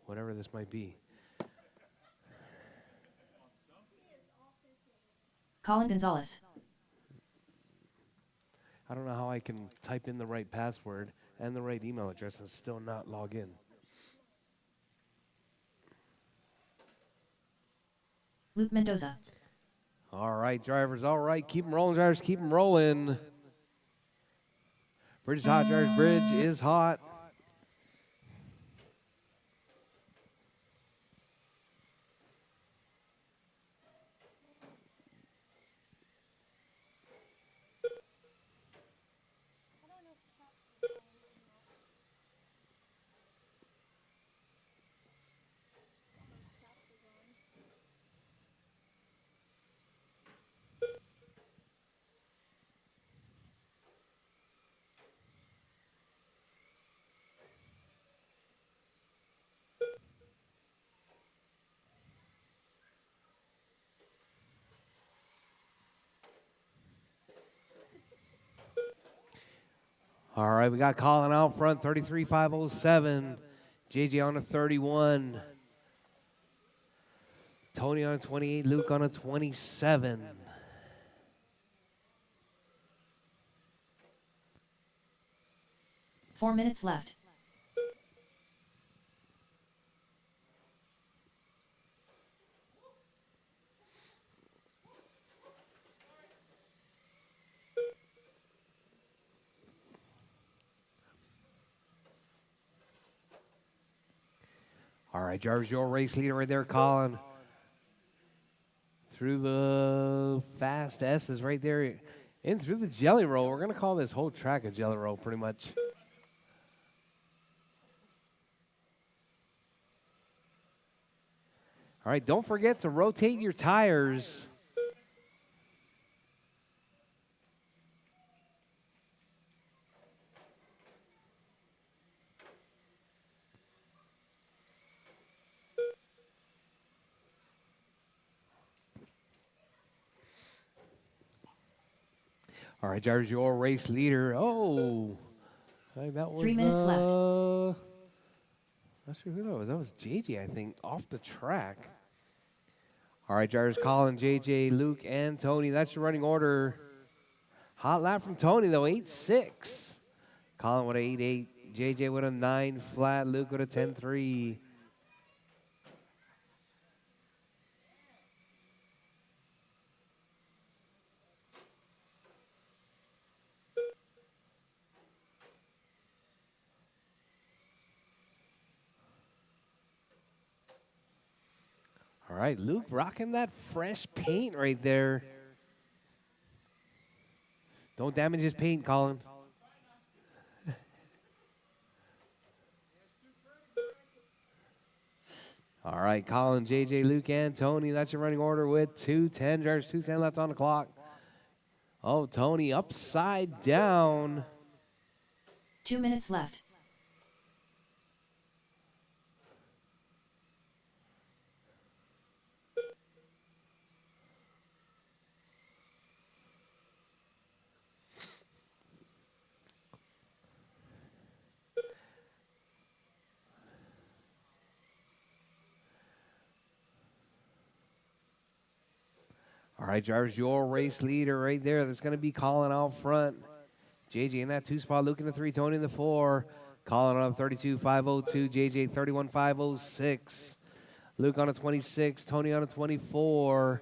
whatever this might be. Colin Gonzalez. I don't know how I can type in the right password and the right email address and still not log in. Luke Mendoza. All right, drivers. All right, keep them rolling, drivers. Keep them rolling. Bridge is hot, drivers. Bridge is hot. All right, we got Colin out front, 33,507. JJ on a 31. Tony on a 28. Luke on a 27. Four minutes left. All right, Jarvis, your race leader right there, Colin. Through the fast S's right there. In through the jelly roll. We're going to call this whole track a jelly roll pretty much. All right, don't forget to rotate your tires. All right, Jarvis, your race leader. Oh, that was 3 minutes left. Not sure who that was. That was JJ, I think, off the track. All right, Jarvis, Colin, JJ, Luke, and Tony. That's your running order. Hot lap from Tony, though, 8.6. Colin with an 8.8. JJ with a 9 flat. Luke with a 10.3. All right, Luke rocking that fresh paint right there. Don't damage his paint, Colin. All right, Colin, JJ, Luke, and Tony. That's your running order with 2:10. There's 2:10 left on the clock. Oh, Tony upside down. 2 minutes left. All right, drivers, your race leader right there. That's going to be Colin out front. JJ in that 2 spot, Luke in the 3, Tony in the 4. Colin on a 32.502, JJ 31.506. Luke on a 26, Tony on a 24.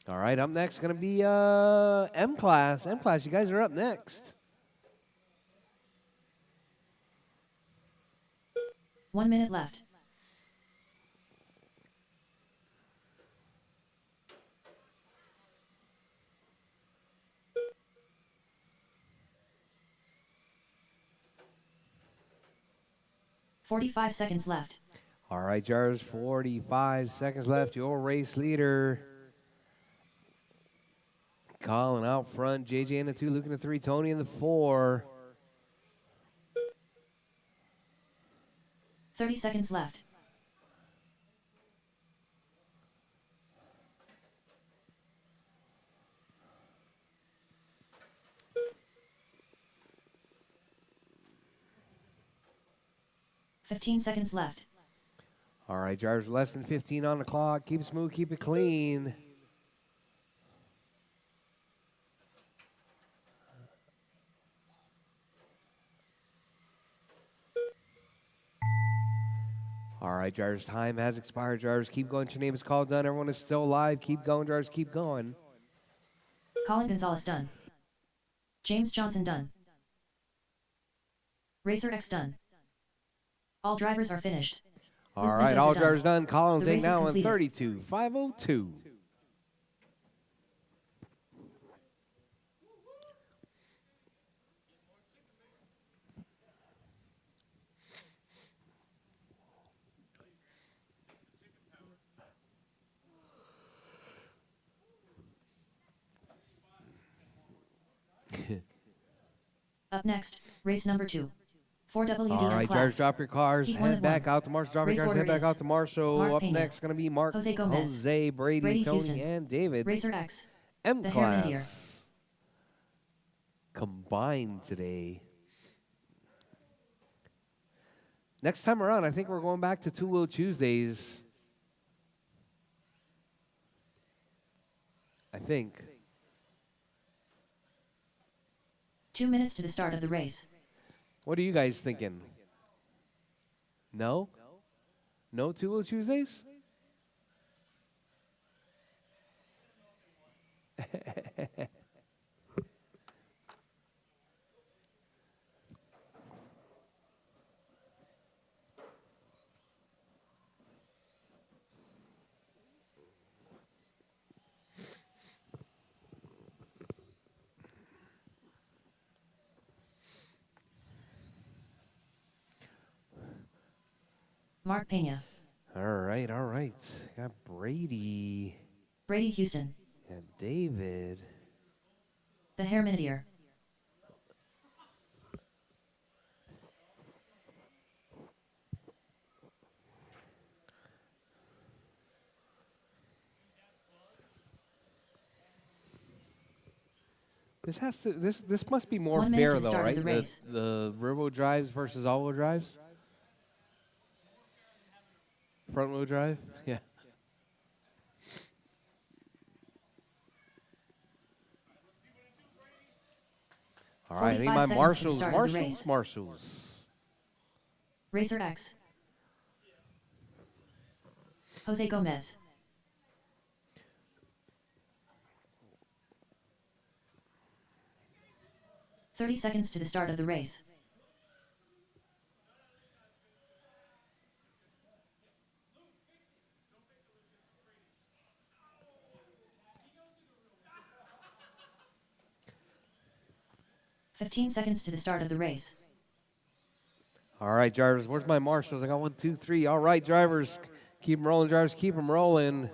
All right, up next going to be M-Class. M-Class, you guys are up next. 1 minute left. .45 seconds left. All right, Jars, 45 seconds left. Your race leader. Colin out front, JJ in the 2, Luke in the 3, Tony in the 4. 30 seconds left. 15 seconds left. All right, drivers, less than 15 on the clock. Keep it smooth, keep it clean. All right, drivers, time has expired. Drivers, keep going. Your name is called done. Everyone is still alive. Keep going, drivers, keep going. Colin Gonzalez done. James Johnson done. Rchq done. All drivers are finished. All right, all drivers done. Colin The take race is now in completed. 32.502. Up next, race number 2. 4WDL All right, drivers, class. drop your cars. Heat 1 Head of back 1. out to Marshall. Drop your Race cars. Head order back out is to Marshall. Mark Up Pena, next, going to be Mark, Jose Gomez, Jose, Brady, Tony, Houston, and David. Rchq, M the Hairmandier. class combined today. Next time around, I think we're going back to Two-Wheel Tuesdays. I think. 2 minutes to the start of the race. What are you guys thinking? No? No Two-Wheel Tuesdays? Mark Pena, All right, all right. Got Brady Brady Houston, and David. the Hairmandier. This must be more 1 minute to fair the though, start of right? the race. The rear wheel drives versus all wheel drives. Front wheel drive, yeah. All right, I think 45 my seconds to the Marshalls, start of the race. Marshalls. Rchq. Jose Gomez. "30 seconds to the start of the race. "15 seconds to the start of the race. All right, drivers, where's my Marshalls? I got 1, 2, 3. All right, drivers, keep them rolling, drivers, keep them rolling.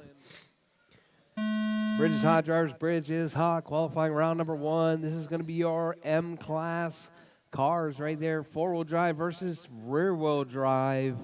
Bridge is hot, drivers, bridge is hot. Qualifying round number 1. This is going to be your M class cars right there. 4-wheel drive versus rear wheel drive.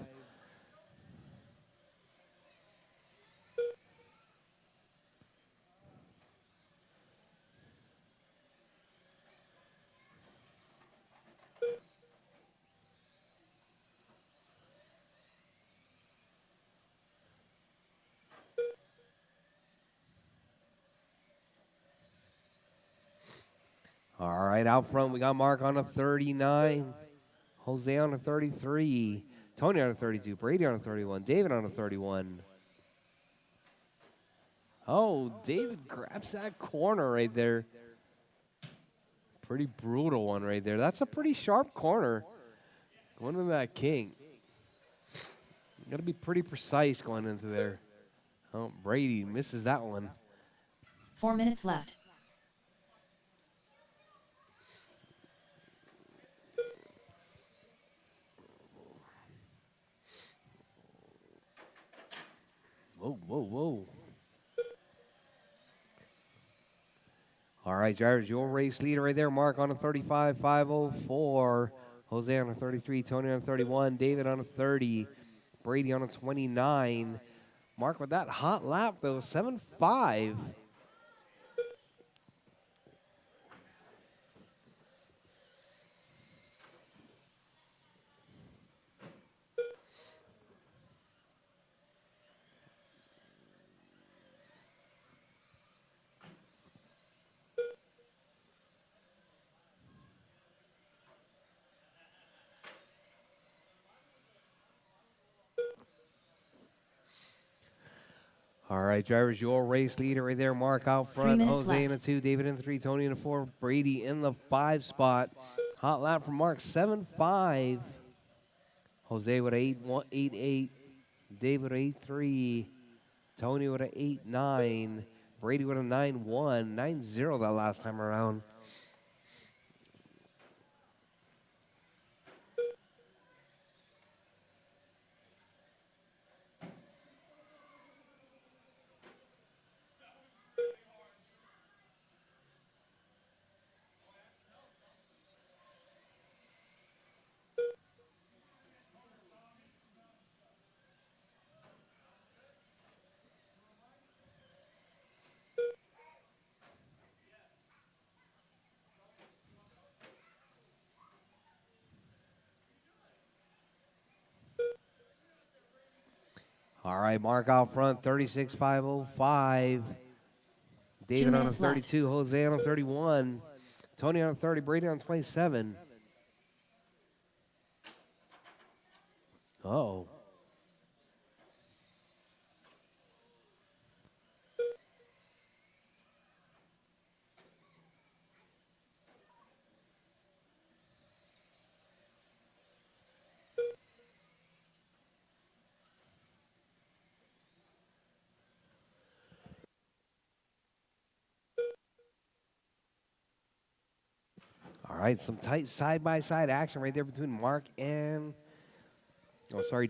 All right, out front, we got Mark on a 39, Jose on a 33, Tony on a 32, Brady on a 31, David on a 31. Oh, David grabs that corner right there. Pretty brutal one right there. That's a pretty sharp corner. Going into that king. You got to be pretty precise going into there. Oh, Brady misses that one. 4 minutes left. Whoa, whoa, whoa. All right, drivers, your race leader right there. Mark on a 35, 504. Jose on a 33, Tony on a 31, David on a 30, Brady on a 29. Mark with that hot lap, though, 7.5. All right, drivers, your race leader right there. Mark out 3 front. minutes Jose in left. the 2, David in the 3, Tony in the 4, Brady in the 5 spot. Hot lap from Mark, 7.5. Jose with a 8.8. David with a 8.3. Tony with a 8.9. Brady with a 9.1. 9.0 that last time around. All right, Mark out front, 36.505. 2 David on a minutes left. 32, Jose on a 31, Tony on a 30, Brady on 27. Oh. All right, some tight side-by-side action right there between Mark and,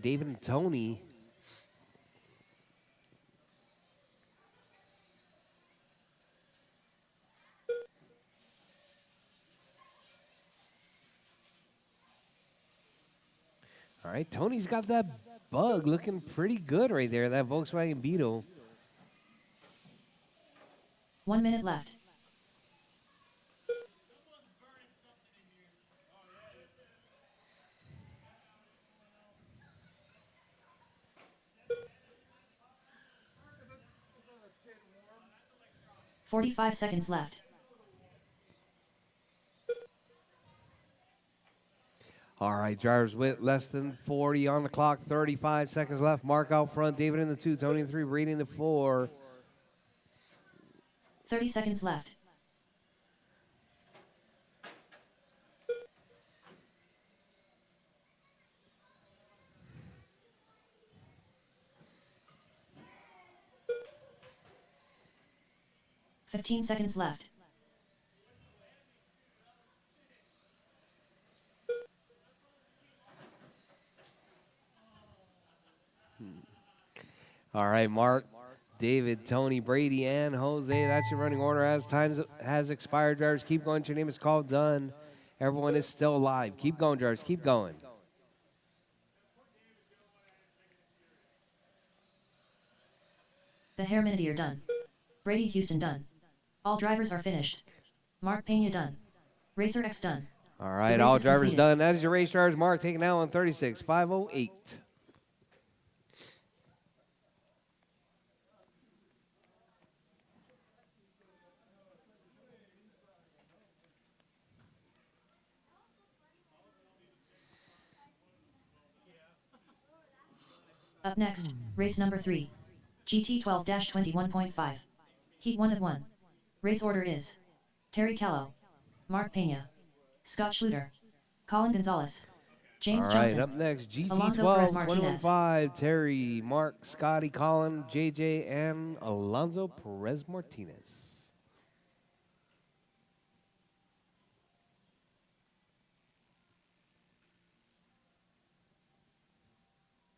David and Tony. All right, Tony's got that bug looking pretty good right there, that Volkswagen Beetle. 1 minute left. "45 seconds left. All right, drivers with less than 40 on the clock, 35 seconds left. Mark out front, David in the 2, Tony in the 3, Brady in the 4. 30 seconds left. "15 seconds left. All right, Mark, David, Tony, Brady, and Jose. That's your running order. As time has expired, drivers, keep going. Your name is called. Done. Everyone is still alive. Keep going, drivers. Keep going. The Herminidier done. Brady Houston done. All drivers are finished. Mark Pena done. Rchq done. All The right, race all is drivers completed. done. That is your race, drivers. Mark taking now on 36.508. Up next, race number 3. GT 12-21.5. Heat 1 of 1. Race order is Terry Callow, Mark Pena, Scott Schluter, Colin Gonzalez, All James right, Johnson, up next, GT Alonso Perez 12, Martinez. 21.5, Terry, Mark, Scotty, Colin, JJ, and Alonso Perez Martinez.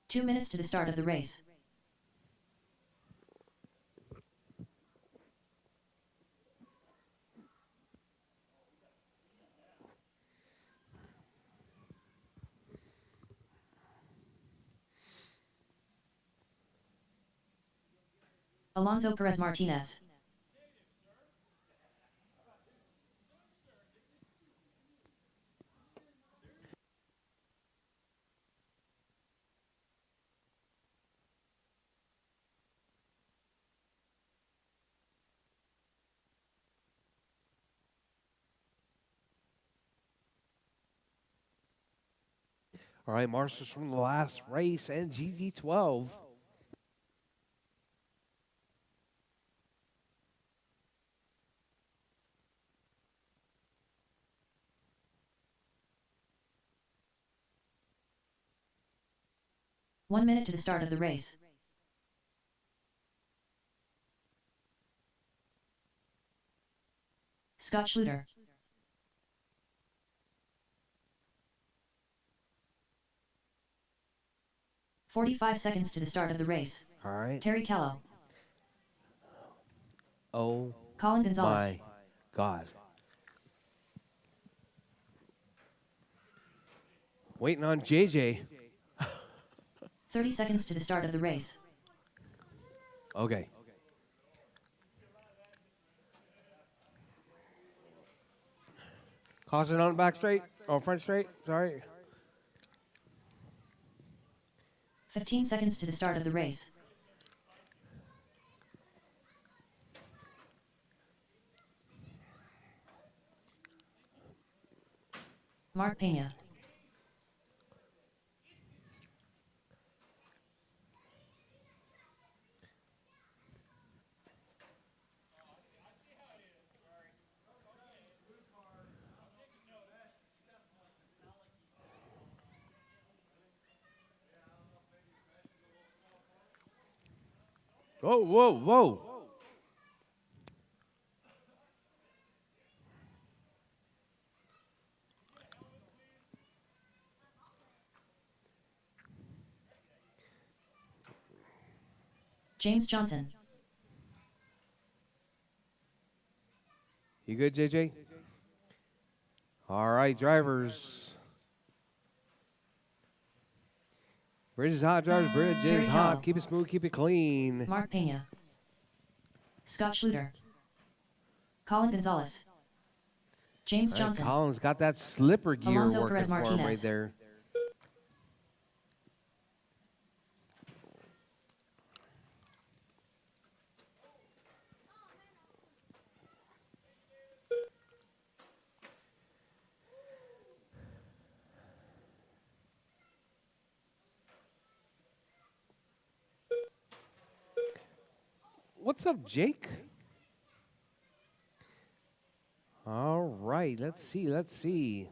Two minutes to the start of the race. Alonso Perez Martinez. All right, marshals from the last race and GT 12. 1 minute to the start of the race. Scott Schluter. "45 seconds to the start of the race. All right. Terry Callow. Oh Colin Gonzalez. my God. Waiting on JJ. 30 seconds to the start of the race. Okay. Caution on back straight. Oh, front straight. Sorry. 15 seconds to the start of the race. Mark Pena. Whoa, whoa, whoa. James Johnson. You good, JJ? All right, drivers. Bridge is hot, drivers. Bridge Terry is hot. Callow. Keep it smooth, keep it clean. Mark Pena. Scott Schluter. Colin Gonzalez. James All right, Johnson. Colin's got that slipper gear Alonso working Perez for him right Martinez. there. What's up, Jake? All right, let's see, let's see.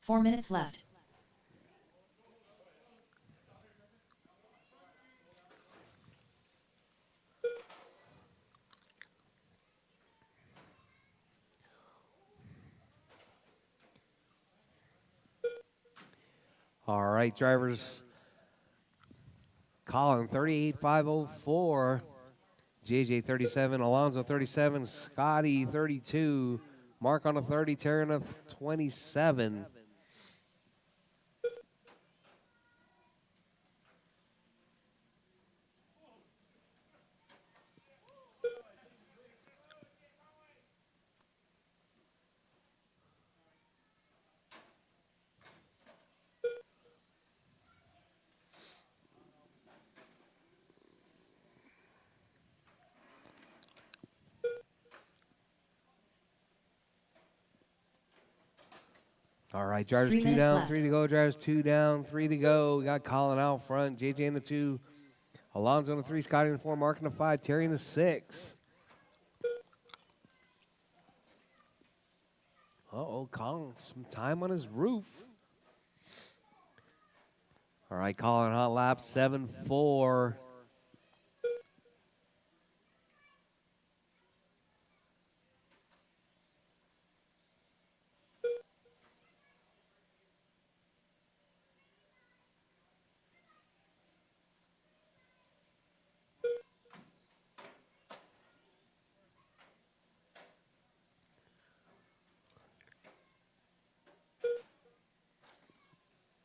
Four minutes left. All right, drivers. Colin, 38,504. JJ, 37. Alonso, 37. Scotty, 32. Mark on a 30. Terry on a 27. All right, drivers 3 two minutes down, left. 3 to go. Drivers 2 down, 3 to go. We got Colin out front. JJ in the 2. Alonso in the 3. Scotty in the 4. Mark in the 5. Terry in the 6. Uh-oh, Colin, some time on his roof. All right, Colin, hot lap, 7-4.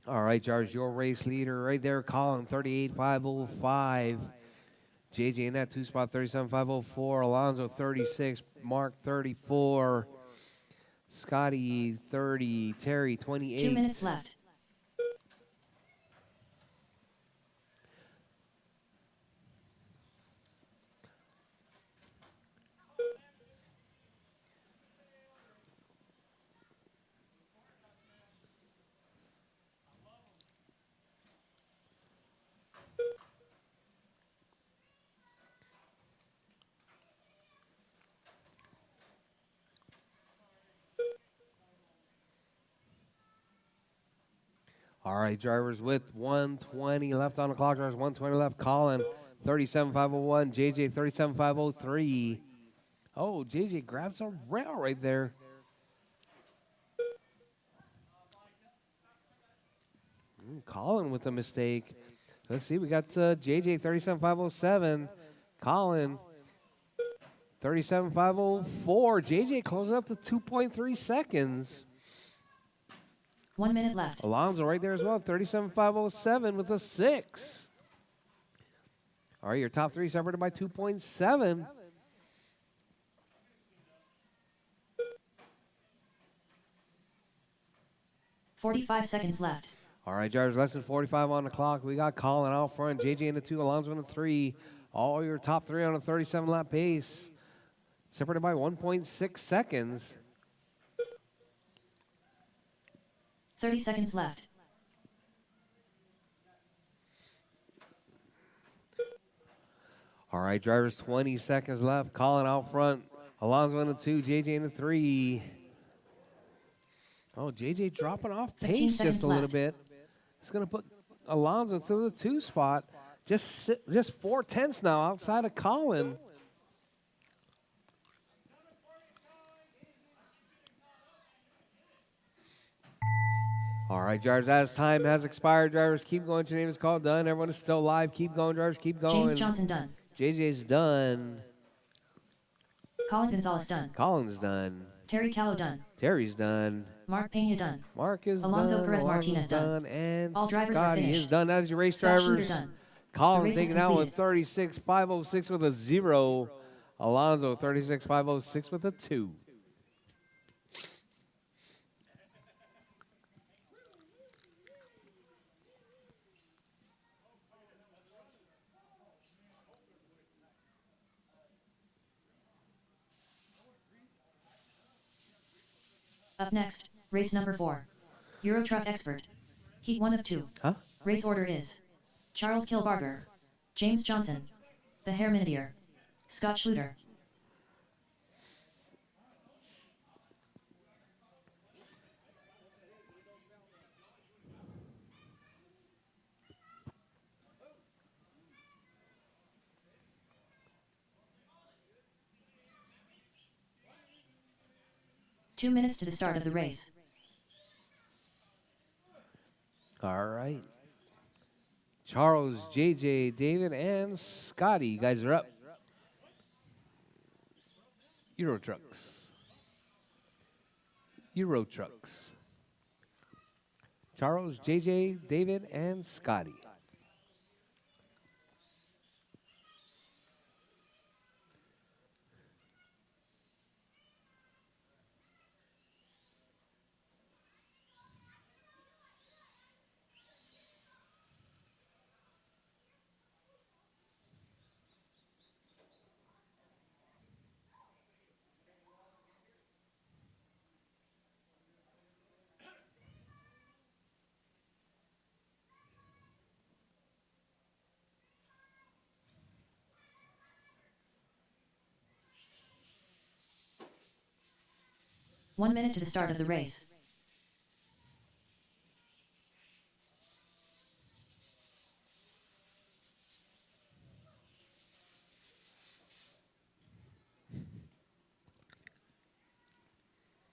All right, Jarvis, your race leader right there, Colin, 38,505. JJ in that 2 spot, 37,504. Alonso, 36. Mark, 34. Scotty, 30. Terry, 28. 2 minutes left. All right, drivers with 120 left on the clock. Drivers 120 left. Colin 37,501. JJ 37,503. Oh, JJ grabs a rail right there. Colin with a mistake. Let's see. We got JJ 37,507. Colin 37,504. JJ closing up to 2.3 seconds. 1 minute left. Alonso right there as well. 37,507 with a 6. All right, your top three separated by 2.7. $45 left. All right, drivers, less than 45 on the clock. We got Colin out front, JJ in the 2, Alonso in the 3. All your top three on a 37-lap pace, separated by 1.6 seconds. 30 seconds left. All right, drivers, 20 seconds left. Colin out front, Alonso in the 2, JJ in the 3. Oh, JJ dropping off 15 pace seconds just a little left. bit. It's going to put Alonso to the 2 spot. Just 4/10 now outside of Colin. All right, drivers, as time has expired, drivers, keep going. Your name is called. Done. Everyone is still live. Keep going, drivers. Keep going. James Johnson done. JJ's done. Colin Gonzalez done. Colin's done. Terry Callow done. Terry's done. Mark Pena done. Mark is Alonso done. Perez Alonso's Martinez done. And All drivers are Scotty is finished. done. That is your race, Scott Shooter drivers. done. Colin The race is taking out with completed. 36,506 with a 0. Alonso 36,506 with a 2. Up next, race number 4. Rchq Expert. Heat 1 of 2. Huh? Race order is Charles Kilbarger, James Johnson, The Herminier, Scott Schluter. Two minutes to the start of the race. All right. Charles, JJ, David, and Scotty. You guys are up. Euro Trucks. Euro Trucks. Charles, JJ, David, and Scotty. One minute to the start of the race.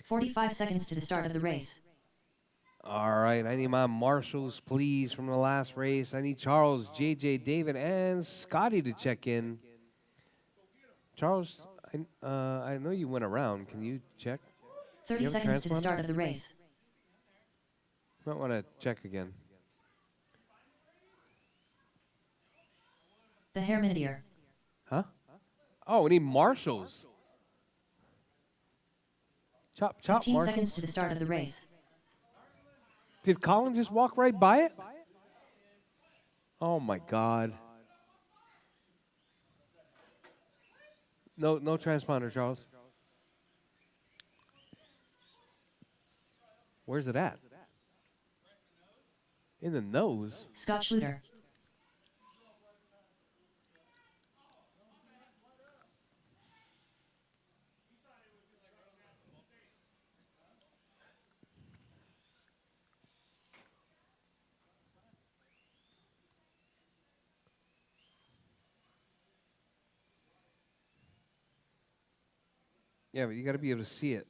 $45 seconds to the start of the race. All right, I need my marshals, please, from the last race. I need Charles, JJ, David, and Scotty to check in. Charles, I know you went around. Can you check? 30 You have a seconds to the transponder? start of the race. Might want to check again. The Herminier. Huh? Oh, we need marshals. Chop, 15 marshals. seconds to the start of the race. Did Colin just walk right by it? Oh my God. No transponder, Charles. Where's it at? In the nose. Scott Schluter. Yeah, but you got to be able to see it.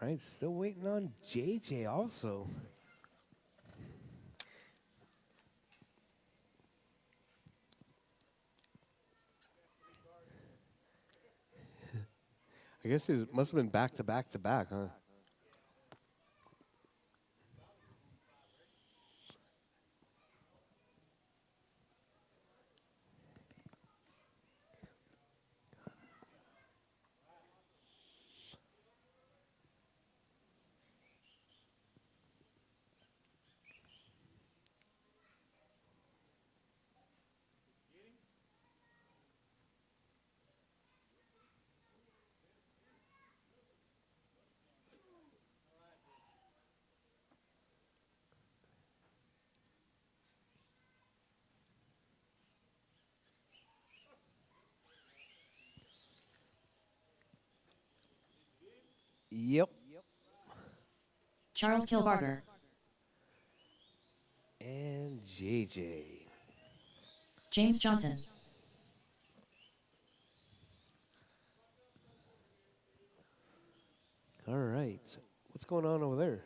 All right, still waiting on JJ also. I guess it must have been back to back to back, huh? Yep. Charles Kilbarger. And JJ. James Johnson. All right. What's going on over there?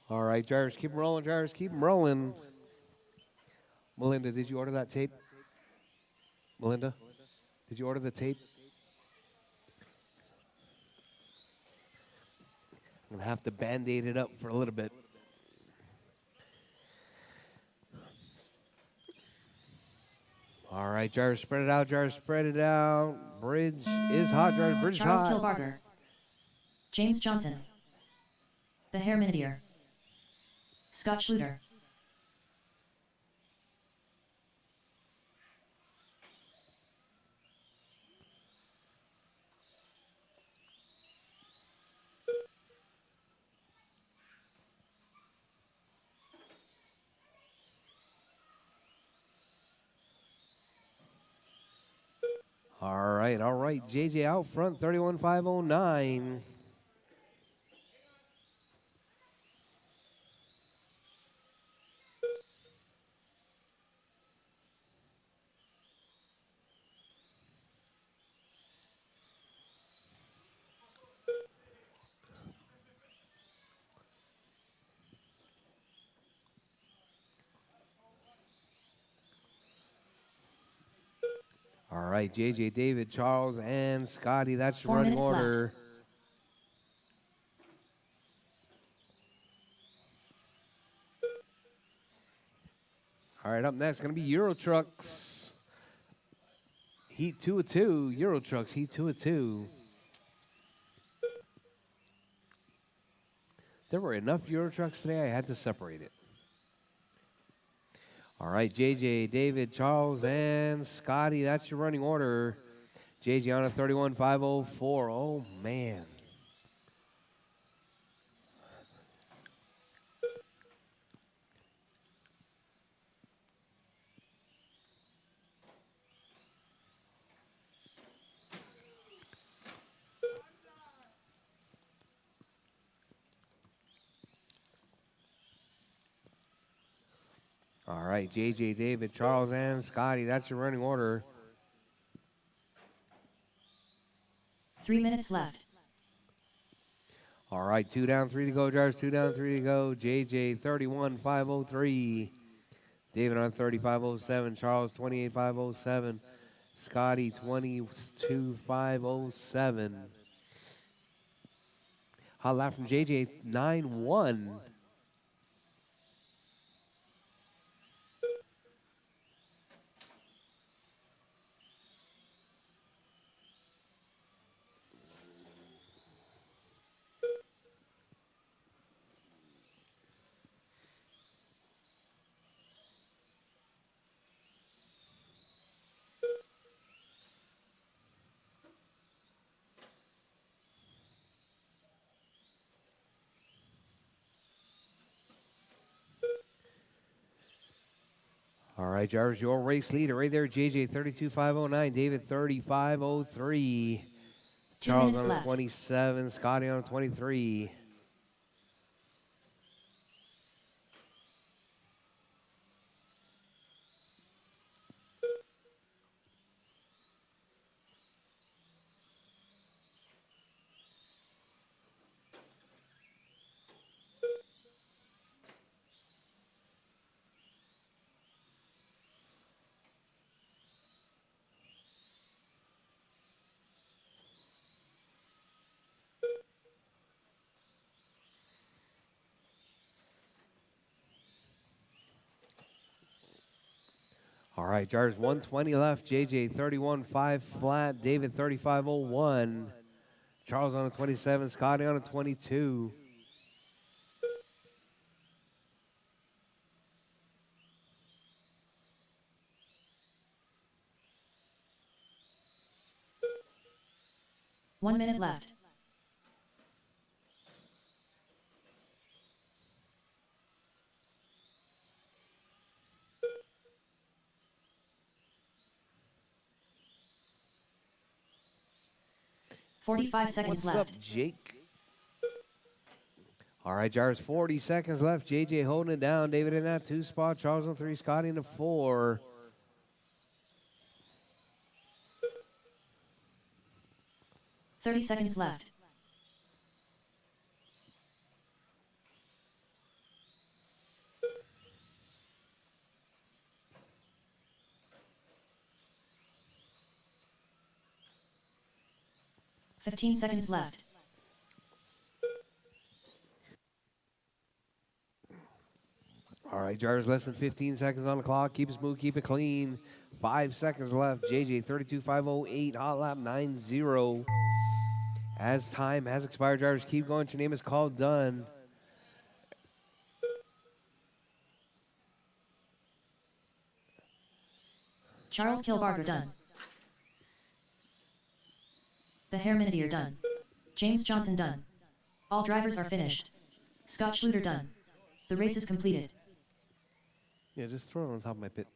All right, drivers, keep 'em rolling. Drivers, keep 'em rolling. Melinda, did you order that tape? Melinda, did you order the tape? I'm gonna have to band-aid it up for a little bit. All right, drivers, spread it out. Drivers, spread it out. Bridge is hot. Drivers, bridge is Charles hot. Kilbarger. James Johnson. The Herminier. Scott Schluter. All right, all right. JJ out front, 31,509. All right, JJ, David, Charles, and Scotty. That's your 4 running minutes left. order. All right, up next, going to be Euro Trucks. Heat 2 of 2. Euro Trucks, Heat 2 of 2. There were enough Euro Trucks today, I had to separate it. All right, JJ, David, Charles, and Scotty. That's your running order. JJ on a 31,504. Oh, man. All right, JJ, David, Charles, and Scotty. That's your running order. 3 minutes left. All right, 2 down, 3 to go, drivers. 2 down, 3 to go. JJ 31,503. David on 35,07. Charles 28,507. Scotty 22,507. Hot lap from JJ 9-1. All right, drivers, your race leader right there. JJ 32,509. David 35,003. 2 Charles minutes on a left. 27. Scotty on a 23. All right, drivers, 120 left. JJ 31.5 flat. David 35.01. Charles on a 27. Scotty on a 22. One minute left. Forty-five seconds What's left. up, Jake? All right, drivers, 40 seconds left. JJ holding it down. David in that 2 spot. Charles on 3. Scotty in the 4. 30 seconds left. Fifteen seconds left. All right, drivers, less than 15 seconds on the clock. Keep it smooth, keep it clean. 5 seconds left. JJ 32.508. Hot lap 9-0. As time has expired, drivers, keep going. Your name is called done. Charles Kilbarger done. The Herminidier done. James Johnson done. All drivers are finished. Scott Schluter done. The race is completed. Yeah, just throw it on top of my pit.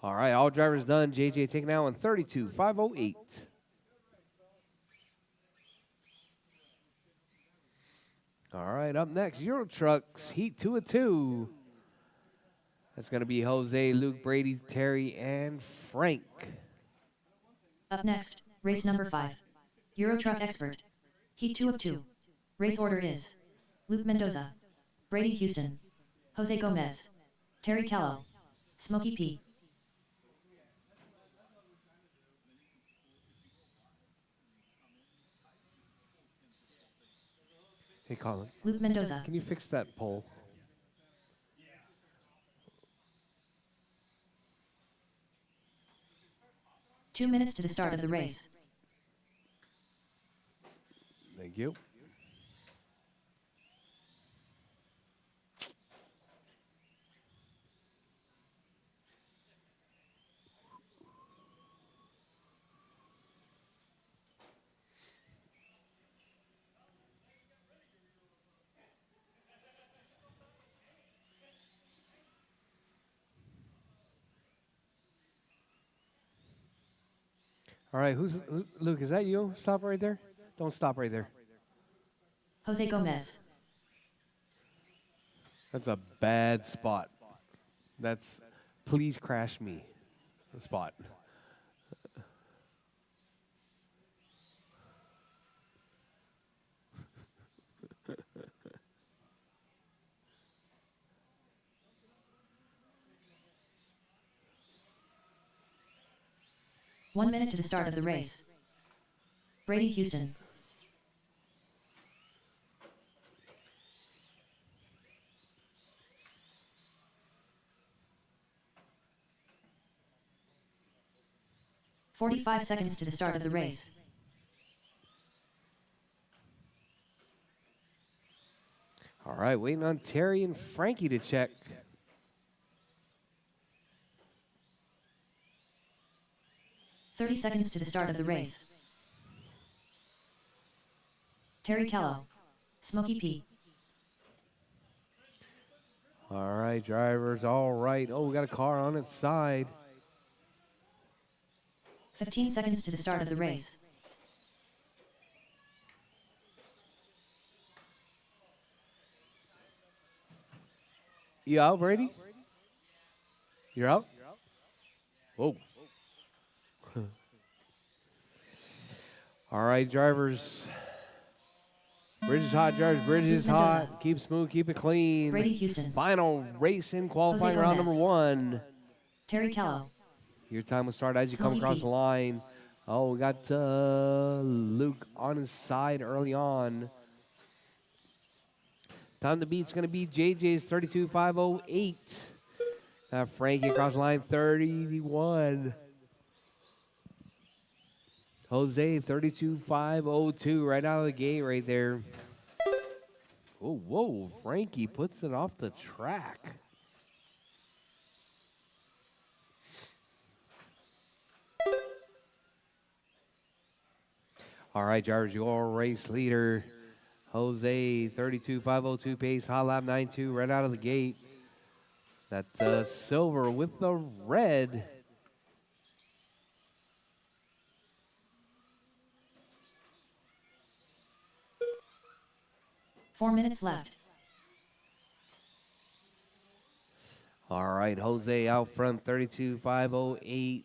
All right, all drivers done. JJ taking out on 32.508. All right, up next, Euro Trucks, Heat 2 of 2. That's going to be Jose, Luke, Brady, Terry, and Frank. Up next, race number 5. Euro Truck Expert. Heat 2 of 2. Race order is Luke Mendoza, Brady Houston, Jose Gomez, Terry Callow, Smokey P. Hey, Colin, Luke Mendoza. can you fix that pole? Two minutes to the start of the race. Thank you. All right, Luke, is that you? Stop right there. Don't stop right there. Jose Gomez. That's a bad spot. That's please crash me spot. One minute to the start of the race. Brady Houston. "45 seconds to the start of the race. All right, waiting on Terry and Frankie to check. "30 seconds to the start of the race. Terry Kello. Smokey P. All right, drivers, all right. Oh, we got a car on its side. 15 seconds to the start of the race. You out, Brady? You're out? Whoa. All right, drivers. Bridge is hot, drivers. Bridge is Mendoza. hot. Keep smooth, keep it clean. Brady Houston. Final race in qualifying Jose round Gomez. number 1. Terry Kello. Your time will start as you come Smokey across P. the line. Oh, we got Luke on his side early on. Time to beat's going to be JJ's 32.508. Frankie across the line, 31. Jose, 32.502, right out of the gate right there. Oh, whoa, Frankie puts it off the track. All right, drivers, your race leader, Jose, 32.502 pace, hot lap 92, right out of the gate. That's silver with the red. "4 minutes left. All right, Jose out front, 32.508.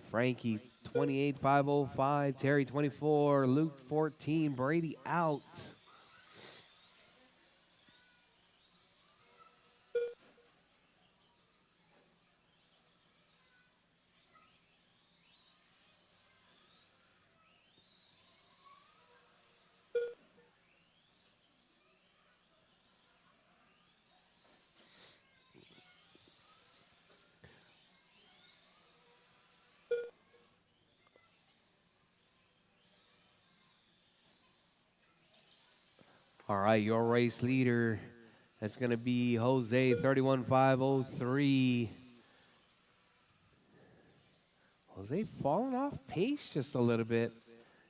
Frankie, 28.505. Terry, 24. Luke, 14. Brady out. All right, your race leader, that's going to be Jose, 31.503. Jose falling off pace just a little bit.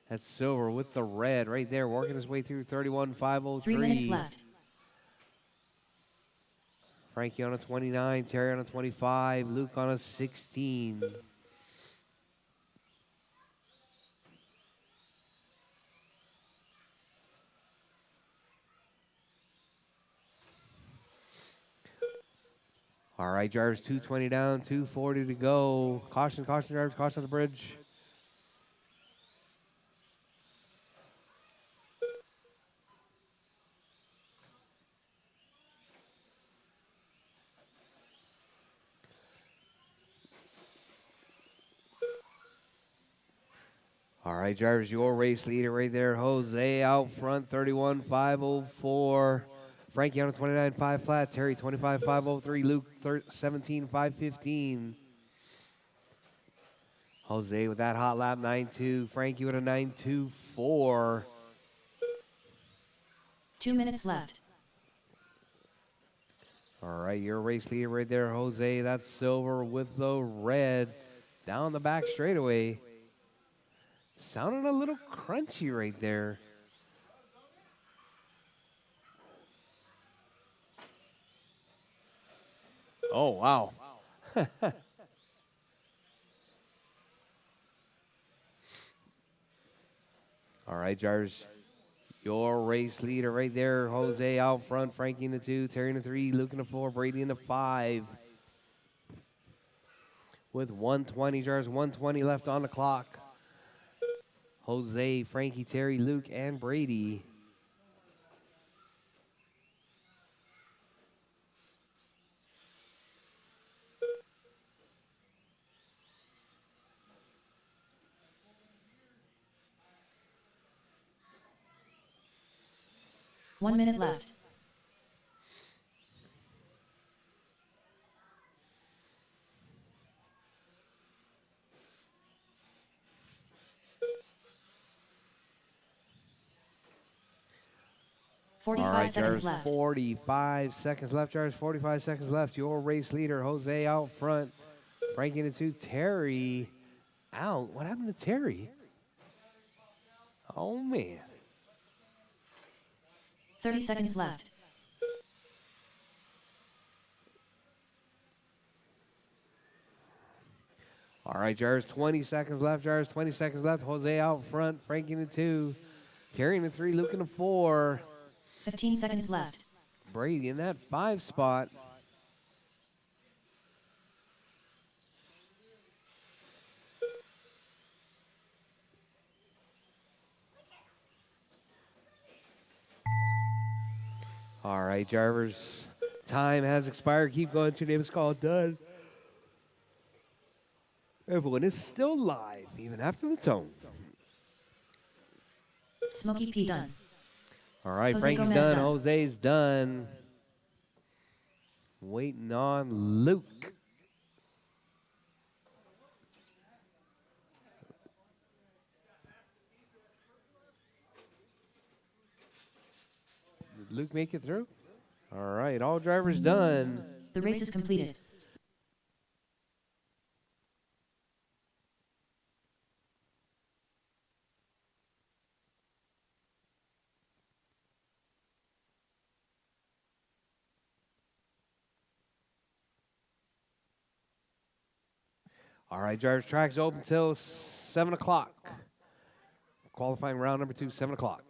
That's silver with the red right there, working his way through 31.503. 3 minutes left. Frankie on a 29, Terry on a 25, Luke on a 16. All right, drivers, 220 down, 240 to go. Caution, caution, drivers, caution on the bridge. All right, drivers, your race leader right there, Jose out front, 31.504. Frankie on a 29.5 flat, Terry 25.503, Luke 17.515. Jose with that hot lap 9.2, Frankie with a 9.24. 2 minutes left. All right, your race leader right there, Jose. That's silver with the red down the back straightaway. Sounded a little crunchy right there. Oh, wow. All right, drivers. Your race leader right there, Jose out front, Frankie in the 2, Terry in the 3, Luke in the 4, Brady in the 5. with 120 drivers, 120 left on the clock. Jose, Frankie, Terry, Luke, and Brady. One minute left. All 45 right, seconds drivers, left. 45 seconds left, drivers, 45 seconds left. Your race leader, Jose, out front. Frankie into two. Terry out. What happened to Terry? Oh, man. 30 seconds left. All right, drivers, 20 seconds left, drivers, 20 seconds left. Jose out front. Frankie into two. Terry into three. Luke into four. 15 seconds left. Brady in that 5 spot. All right, drivers. Time has expired. Keep going. 2 names called done. Everyone is still live, even after the tone. Smokey P done. All right, Jose Frankie's Gomez done. done. Jose's done. Waiting on Luke. Did Luke make it through? All right, all drivers done. The race is completed. All right, drivers, track's open till 7 o'clock. Qualifying round number 2, 7 o'clock.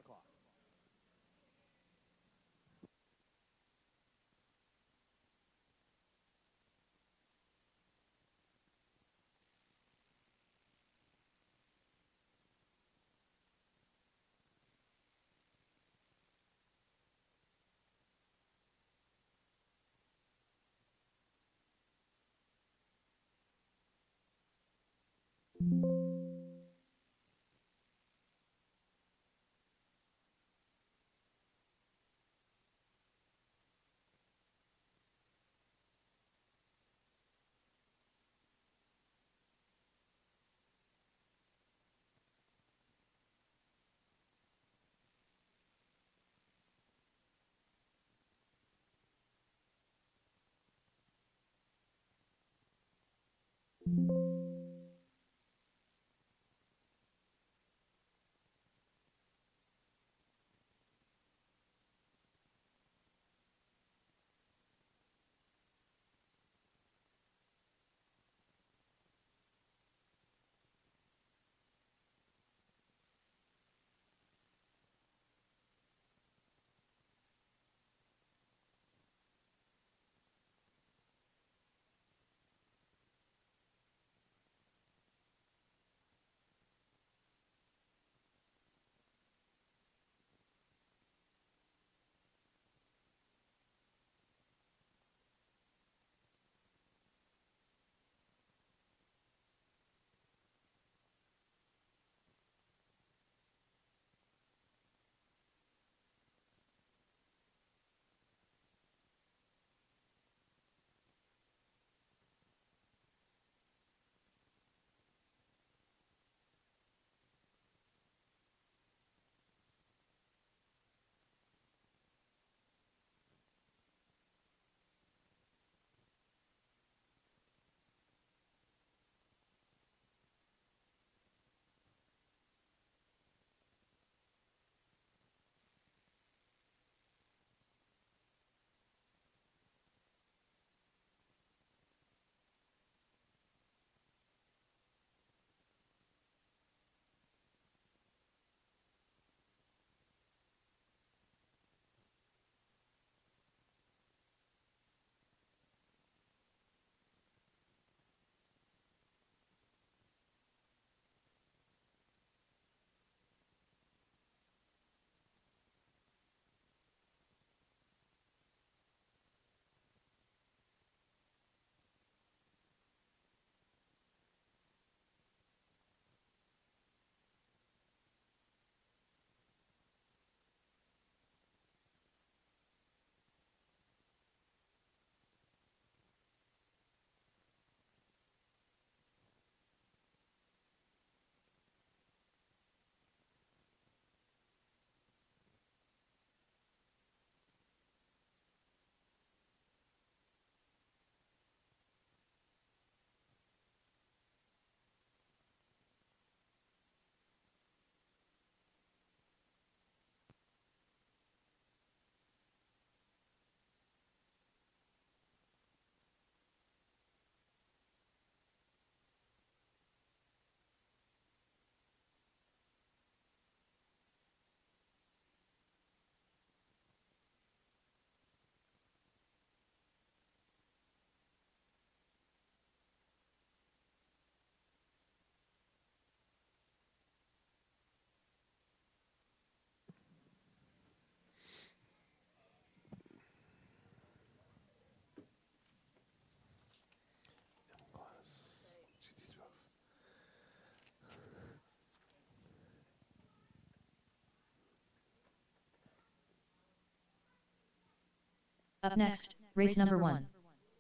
Up next, race number 1.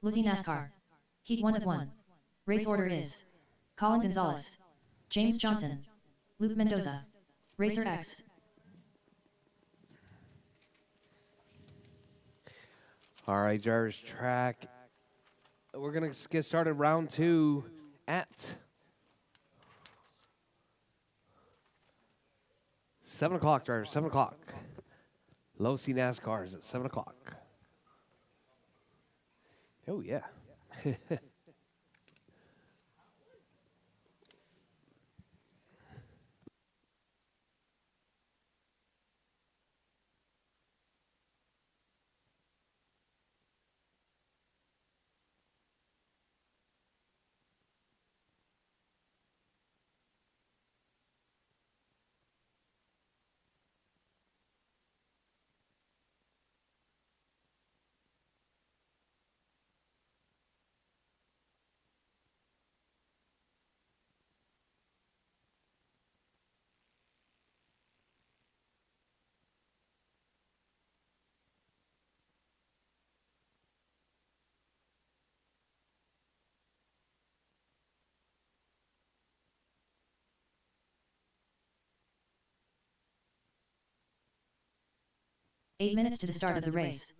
Lizzie NASCAR. Heat 1 of 1. Race order is Colin Gonzalez, James Johnson, Luke Mendoza, Racer X. All right, Jarvis track. We're going to get started round 2 at 7 o'clock, Jarvis, 7 o'clock. Low C NASCAR is at 7 o'clock. Oh, yeah. 8 minutes to the start of the race.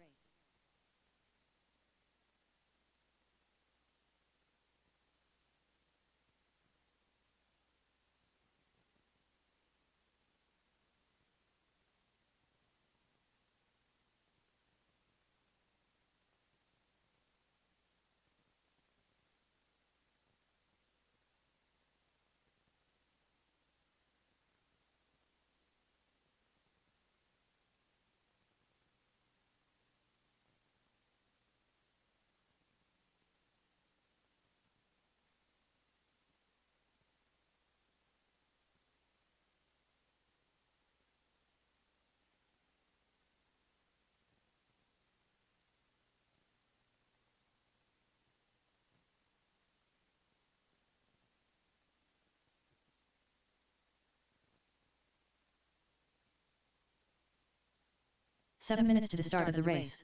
Seven minutes to the start of the race.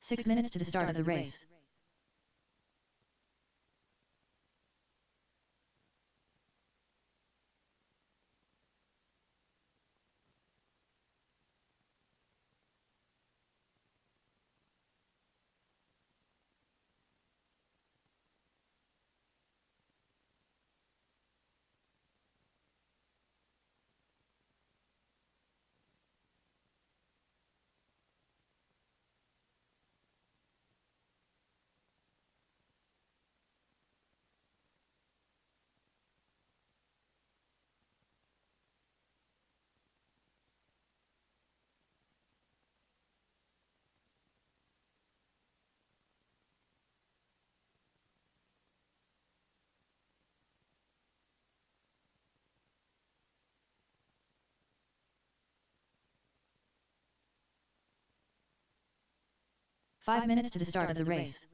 Six minutes to the start of the race. Five minutes to the start of the race.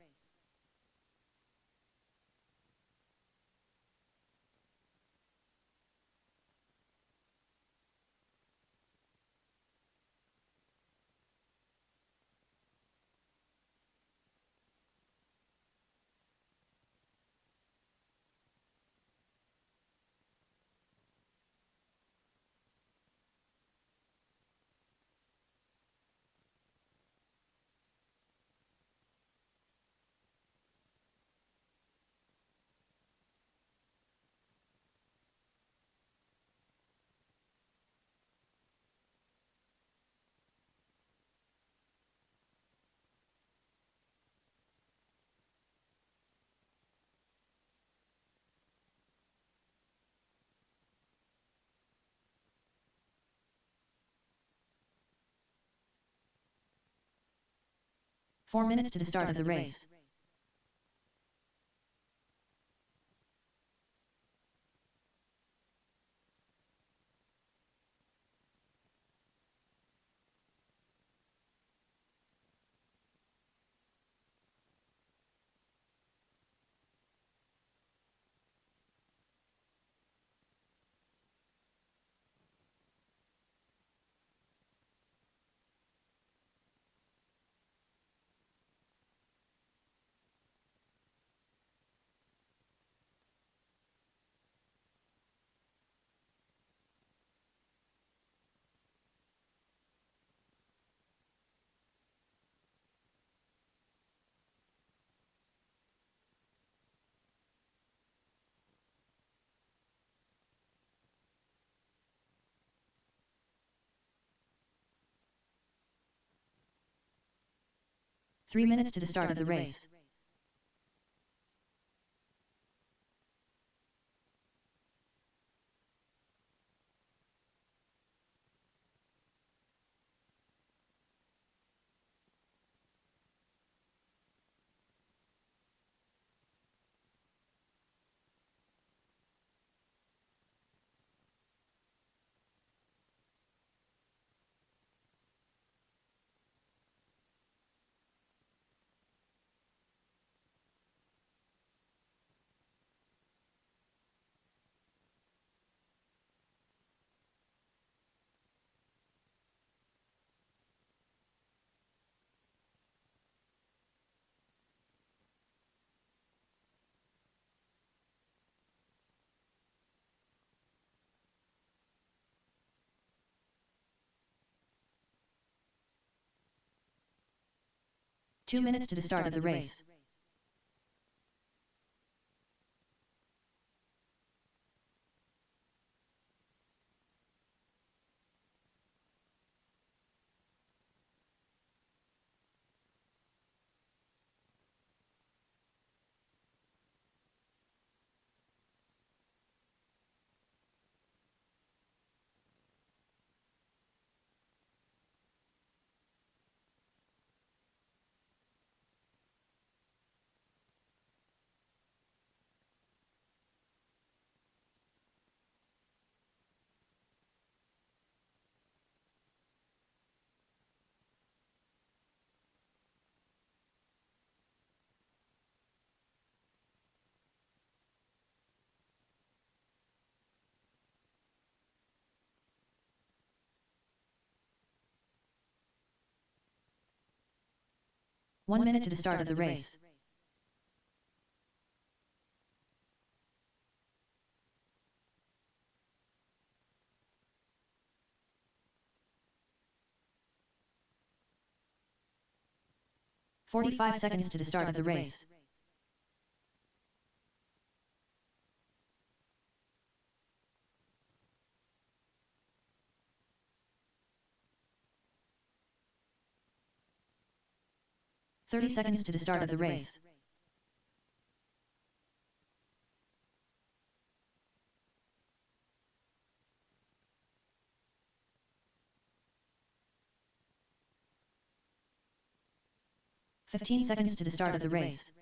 4 minutes to the start of the race. Three minutes to the start of the race. Two minutes to the start of the race. One minute to the start of the race. "45 seconds to the start of the race. "30 seconds to the start of the race. "15 seconds to the start of the race.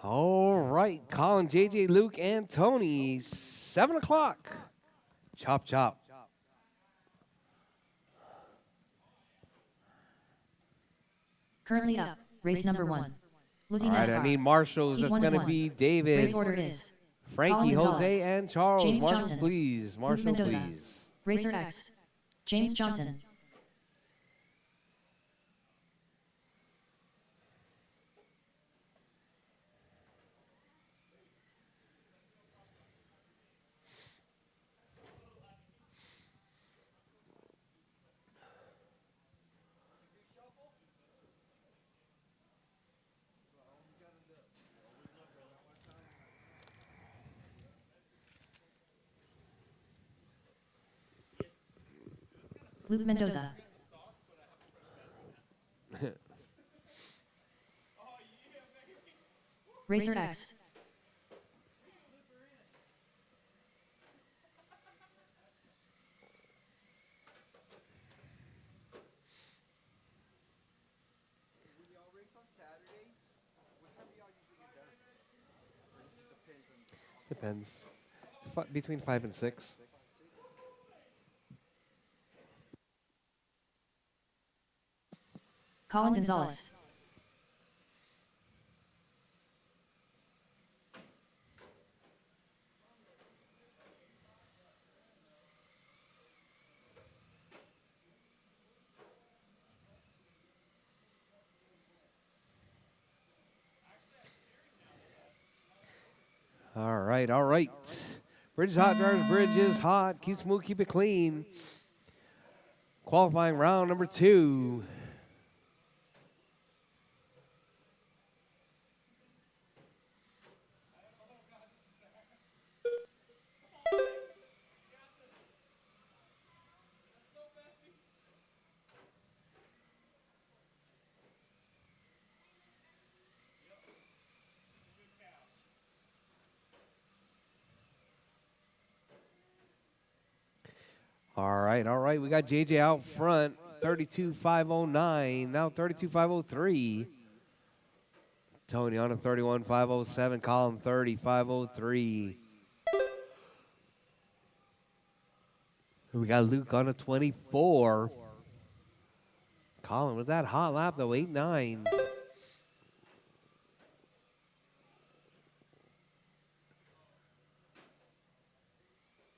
All right, Colin, JJ, Luke, and Tony. 7 o'clock. Chop, chop. Currently up, race number 1. Lizzie All right, I NASCAR. need marshals. Heat That's 1 going and to 1. be David, Race order is Frankie, Colin Jose, Gonzalez, and Charles. James Marshals, Johnson, please. Luke Marshal, Mendoza, please. Racer X, James Johnson. Luke Mendoza. Rchq. Depends. Between 5 and 6. Colin Gonzalez. All right, all right. Bridge is hot, drivers. Bridge is hot. Keep smooth, keep it clean. Qualifying round number 2. All right, all right. We got JJ out front, 32,509. Now 32,503. Tony on a 31,507. Colin 30,503. We got Luke on a 24. Colin with that hot lap though, 8-9.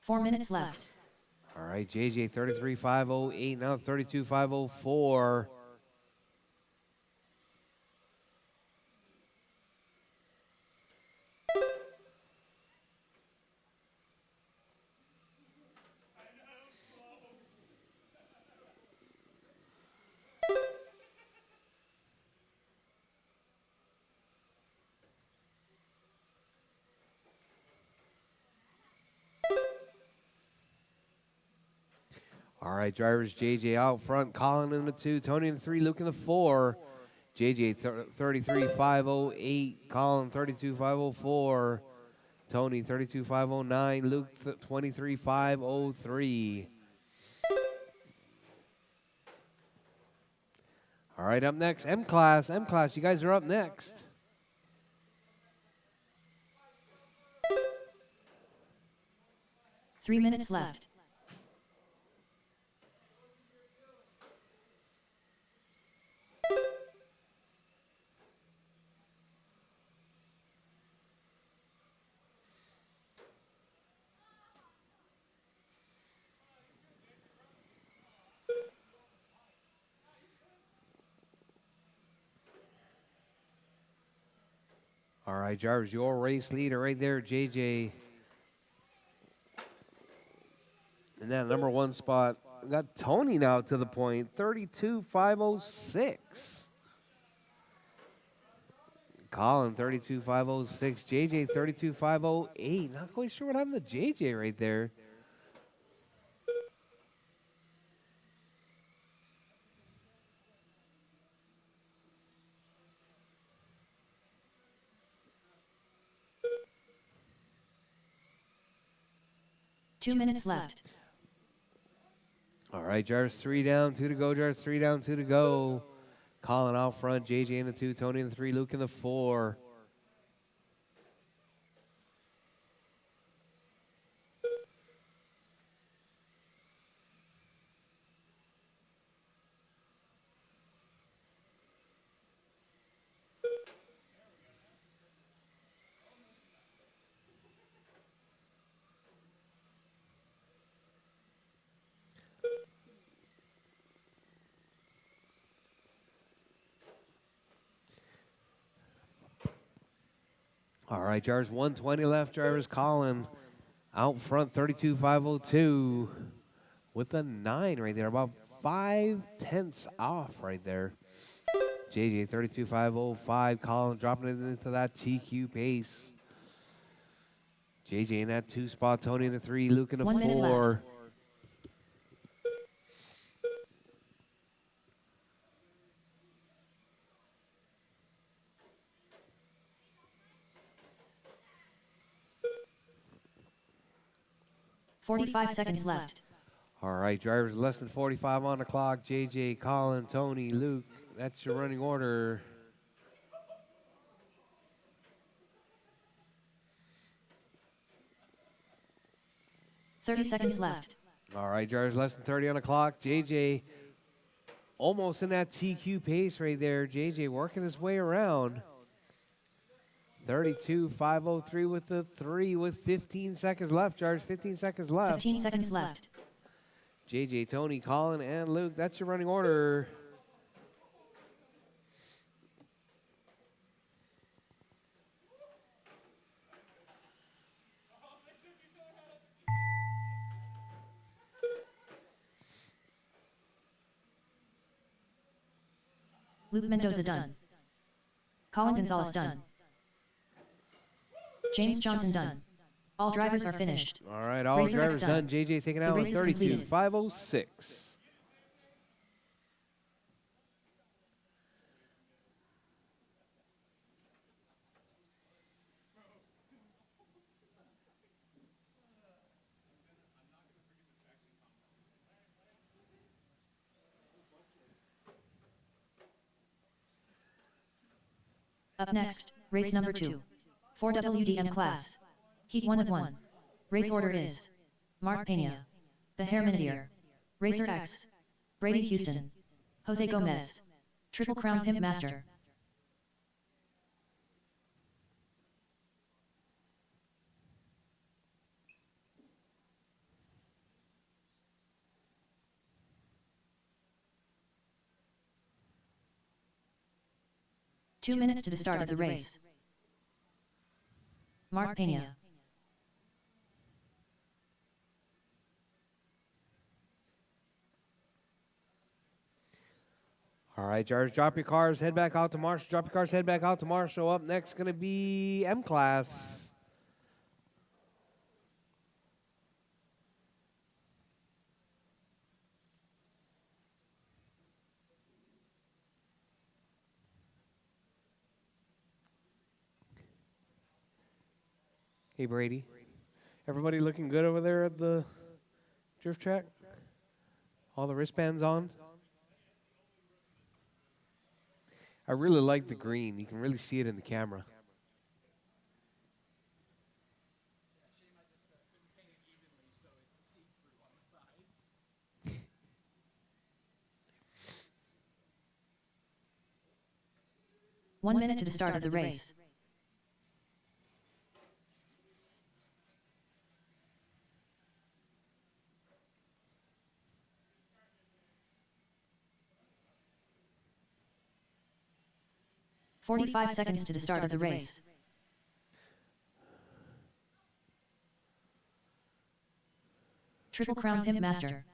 4 minutes left. All right, JJ 33,508. Now 32,504. All right, drivers, JJ out front, Colin in the 2, Tony in the 3, Luke in the 4. JJ 33,508, Colin 32,504, Tony 32,509, Luke 23,503. All right, up next, M Class. M Class, you guys are up next. Three minutes left. All right, drivers, your race leader right there, JJ. In that number 1 spot, we got Tony now to the point, 32,506. Colin, 32,506. JJ, 32,508. Not quite sure what happened to JJ right there. Two minutes left. All right, drivers 3 down, 2 to go. Drivers 3 down, 2 to go. Colin out front, JJ in the 2, Tony in the 3, Luke in the 4. All right, drivers 120 left. Drivers Colin out front, 32,502 with a 9 right there, about 5/10 off right there. JJ 32,505. Colin dropping it into that TQ pace. JJ in that 2 spot. Tony in the 3. Luke in the 1 minute 4. left. 45 seconds left. All right, drivers less than 45 on the clock. JJ, Colin, Tony, Luke. That's your running order. Thirty seconds left. All right, drivers less than 30 on the clock. JJ almost in that TQ pace right there. JJ working his way around. 32.503 with the 3 with 15 seconds left, Drivers. 15 seconds left. 15 seconds left. JJ, Tony, Colin, and Luke. That's your running order. Luke Mendoza done. Colin Gonzalez done. James Johnson done. All drivers are finished. All right, all Racer drivers X done. JJ taking out race is completed. 32.506. Up next, race number 2. 4 WDM class. Heat 1 of 1. Race order is Mark Pena, the Herminier, Racer X, Brady Houston, Jose Gomez, Triple Crown Pimp Master. Two minutes to the start of the race. Mark Pena. All right, drivers, drop your cars, head back out to Marshall. Drop your cars, head back out to Marshall. Up next, going to be M class. Hey, Brady. Everybody looking good over there at the drift track? All the wristbands on? I really like the green. You can really see it in the camera. One minute to the start of the race. "45 seconds to the start of the race. Triple Crown Pimp Master.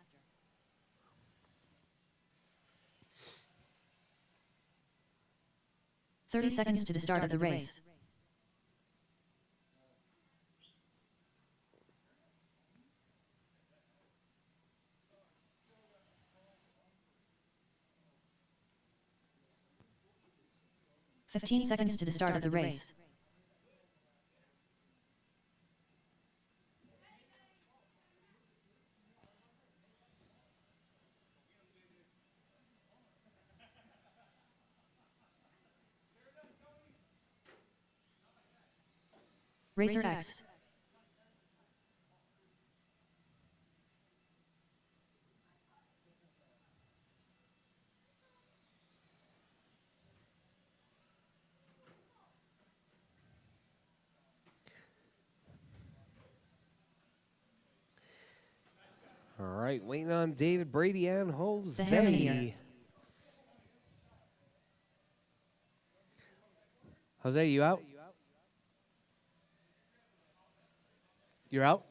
"30 seconds to the start of the race. "15 seconds to the start of the race. Racer X. All right, waiting on David, Brady, and The Jose. Herminier. Jose, you out? You're out?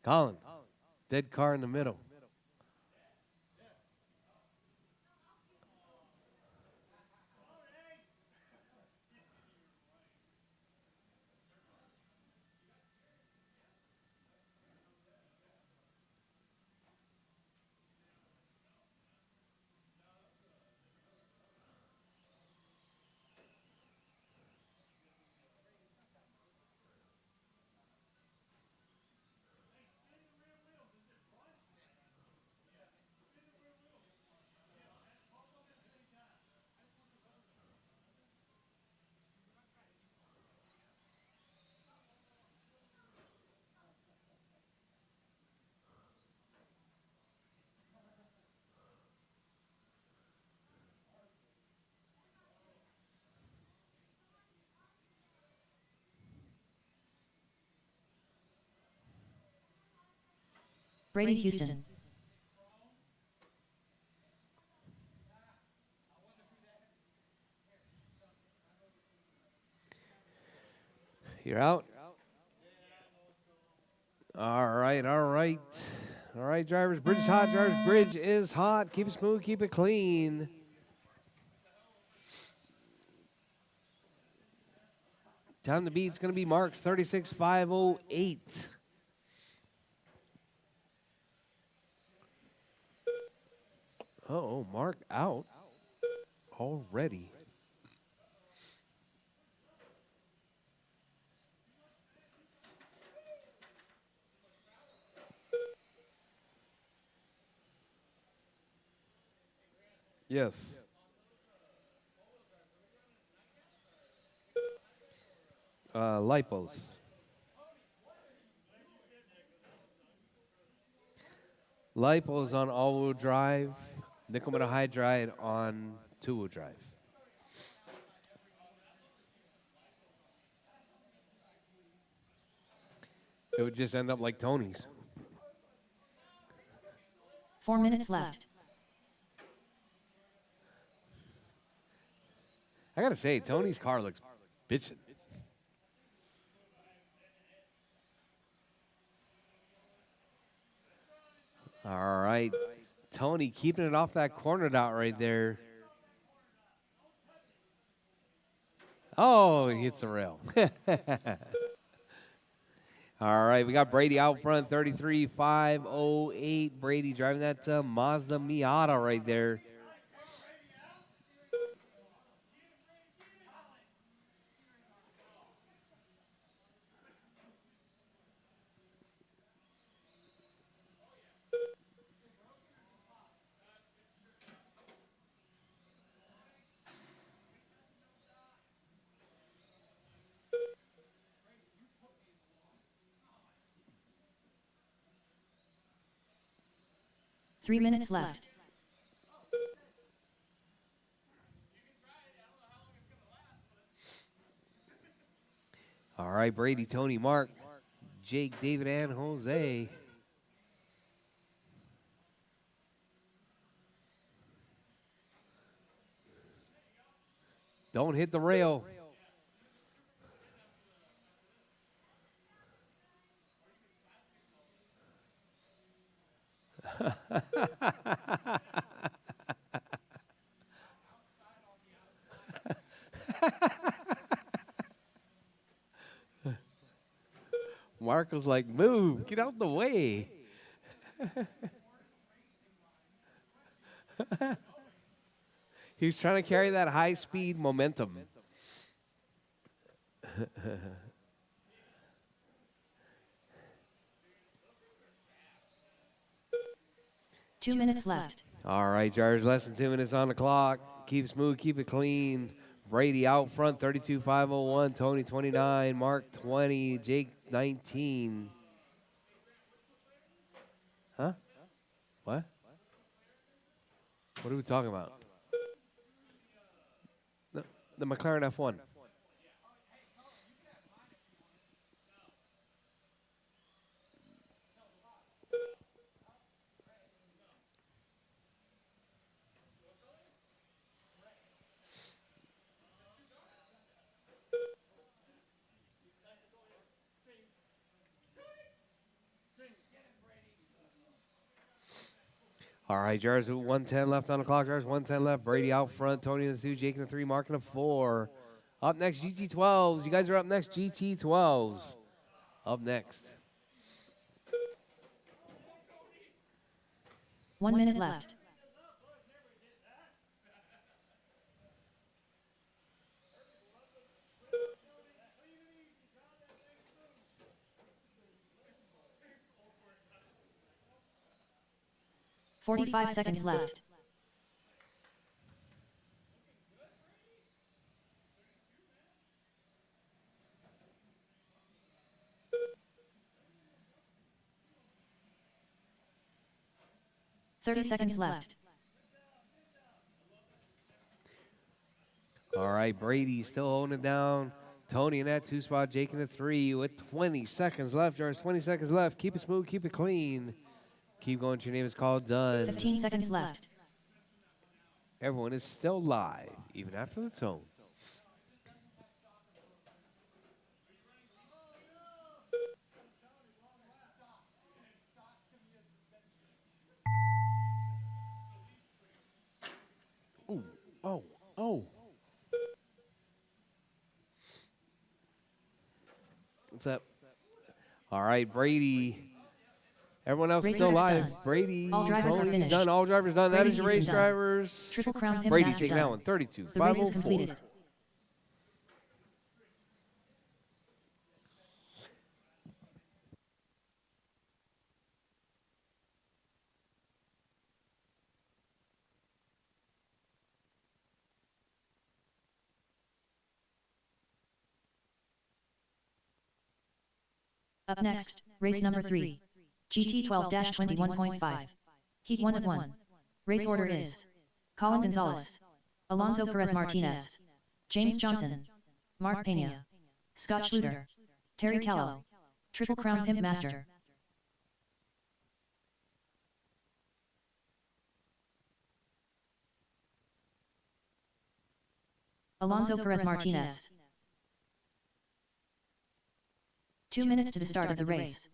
Colin. Dead car in the middle. Brady Houston. You're out. All right, all right. All right, drivers, bridge is hot. Drivers, bridge is hot. Keep it smooth, keep it clean. Time to beat, it's going to be Mark's 36,508. Oh, Mark out already. Yes. Lipos. Lipos on all-wheel drive. Nickel metal hydride on two-wheel drive. It would just end up like Tony's. 4 minutes left. I gotta say, Tony's car looks bitchin'. All right, Tony keeping it off that corner dot right there. Oh, he hits the rail. All right, we got Brady out front, 33,508. Brady driving that Mazda Miata right there. Three minutes left. All right, Brady, Tony, Mark, Jake, David, and Jose. Don't hit the rail. Mark was like, move, get out the way. He was trying to carry that high-speed momentum. 2 minutes left. All right, drivers, less than 2 minutes on the clock. Keep it smooth, keep it clean. Brady out front, 32,501. Tony, 29. Mark, 20. Jake, 19. Huh? What? What are we talking about? The McLaren F1. All right, Jars, 110 left on the clock. Jars, 110 left. Brady out front. Tony in the 2. Jake in the 3. Mark in the 4. Up next, GT12s. You guys are up next, GT12s. Up next. 1 minute left. "45 seconds left. "30 seconds left. All right, Brady still holding it down. Tony in that 2 spot. Jake in the 3 with 20 seconds left. Jars, 20 seconds left. Keep it smooth. Keep it clean. Keep going. Your name is called. Done. 15 seconds left. Everyone is still live, even after the tone. Ooh, oh, oh. What's up? All right, Brady. Everyone else Race still drivers live. done. Brady, All drivers are Tony's finished. done. All drivers done. That Brady is your Houston race done. drivers. Triple Crown Pimp Brady Master taking done. that one. 32. The race is 504. completed. Up next, race number 3. GT12-21.5. Heat 1 of 1. Race order is Colin Gonzalez, Alonso Perez Martinez, James Johnson, Mark Pena, Scott Schluter, Terry Callow, Triple Crown Pimp Master. Alonso Perez Martinez. 2 minutes to the start of the race.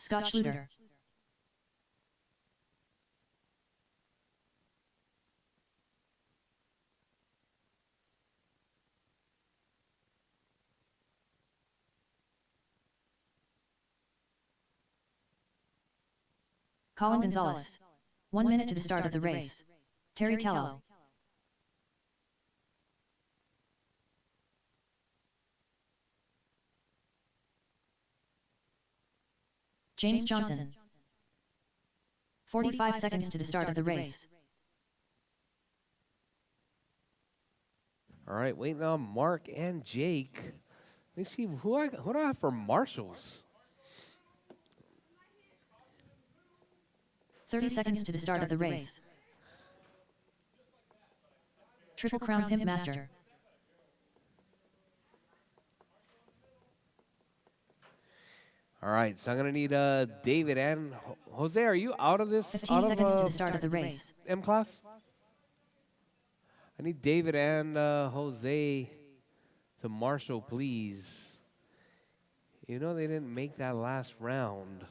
Scott Schluter. Colin Gonzalez. 1 minute to the start of the race. Terry Callow. James Johnson. 45 seconds to the start of the race. All right, waiting on Mark and Jake. Let me see who do I have for marshals. 30 seconds to the start of the race. Triple Crown Pimp Master. All right, so I'm gonna need David and Jose. Are you out of this? 15 Out seconds to of the start of the race. M class? I need David and Jose to marshal, please. You know they didn't make that last round.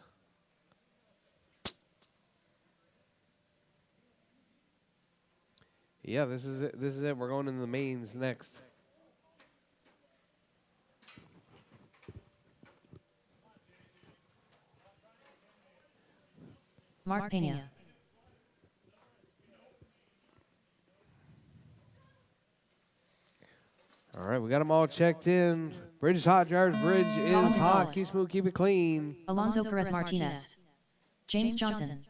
Yeah, this is it. This is it. We're going into the mains next. Mark Pena. All right, we got them all checked in. Bridge is hot, drivers. Bridge is Colin hot. Gonzalez. Keep smooth, keep it clean. Alonso Perez Martinez. James Johnson.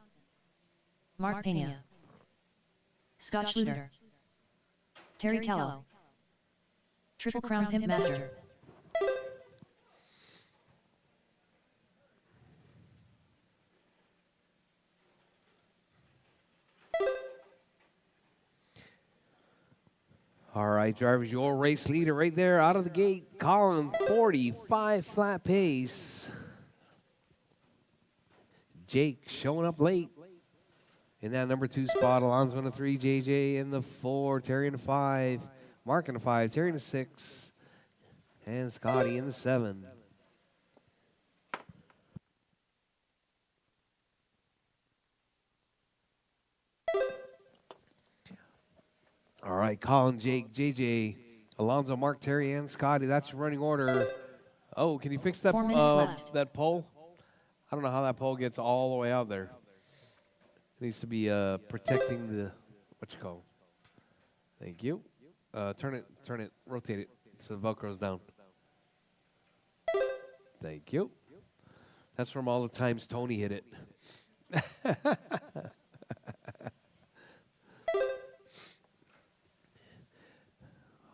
Mark Pena. Scott Schluter. Terry Callow. Triple Crown Pimp Master. All right, drivers, your race leader right there out of the gate, Colin, 45 flat pace. Jake showing up late in that number 2 spot. Alonso in the 3, JJ in the 4, Terry in the 5, Mark in the 5, Terry in the 6, and Scotty in the 7. All right, Colin, Jake, JJ, Alonso, Mark, Terry, and Scotty. That's your running order. Oh, can you fix that 4 minutes left. that pole? I don't know how that pole gets all the way out there. It needs to be protecting the what you call. Thank you. Turn it, rotate it so the Velcro's down. Thank you. That's from all the times Tony hit it.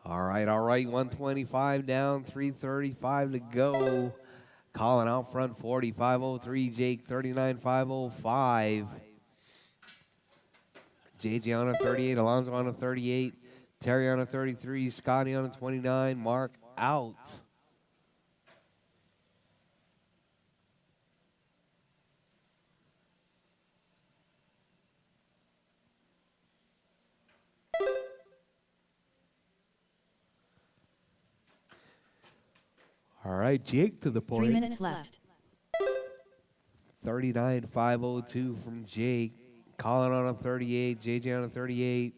All right. 125 down, 3:35 to go. Colin out front, 45:03. Jake, 39:505. JJ on a 38, Alonso on a 38, Terry on a 33, Scotty on a 29, Mark out. All right, Jake to the point. 3 minutes left. 39:502 from Jake. Colin on a 38, JJ on a 38.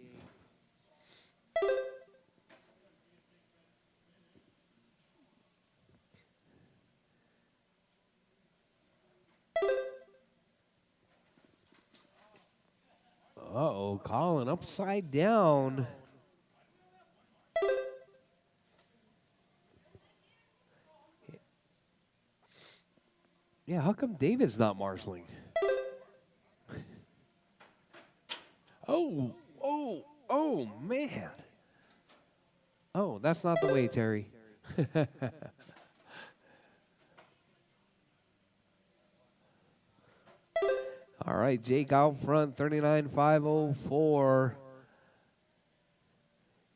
Uh-oh, Colin upside down. Yeah, how come David's not marshaling? Oh, man. Oh, that's not the way, Terry. All right, Jake out front, 39:504.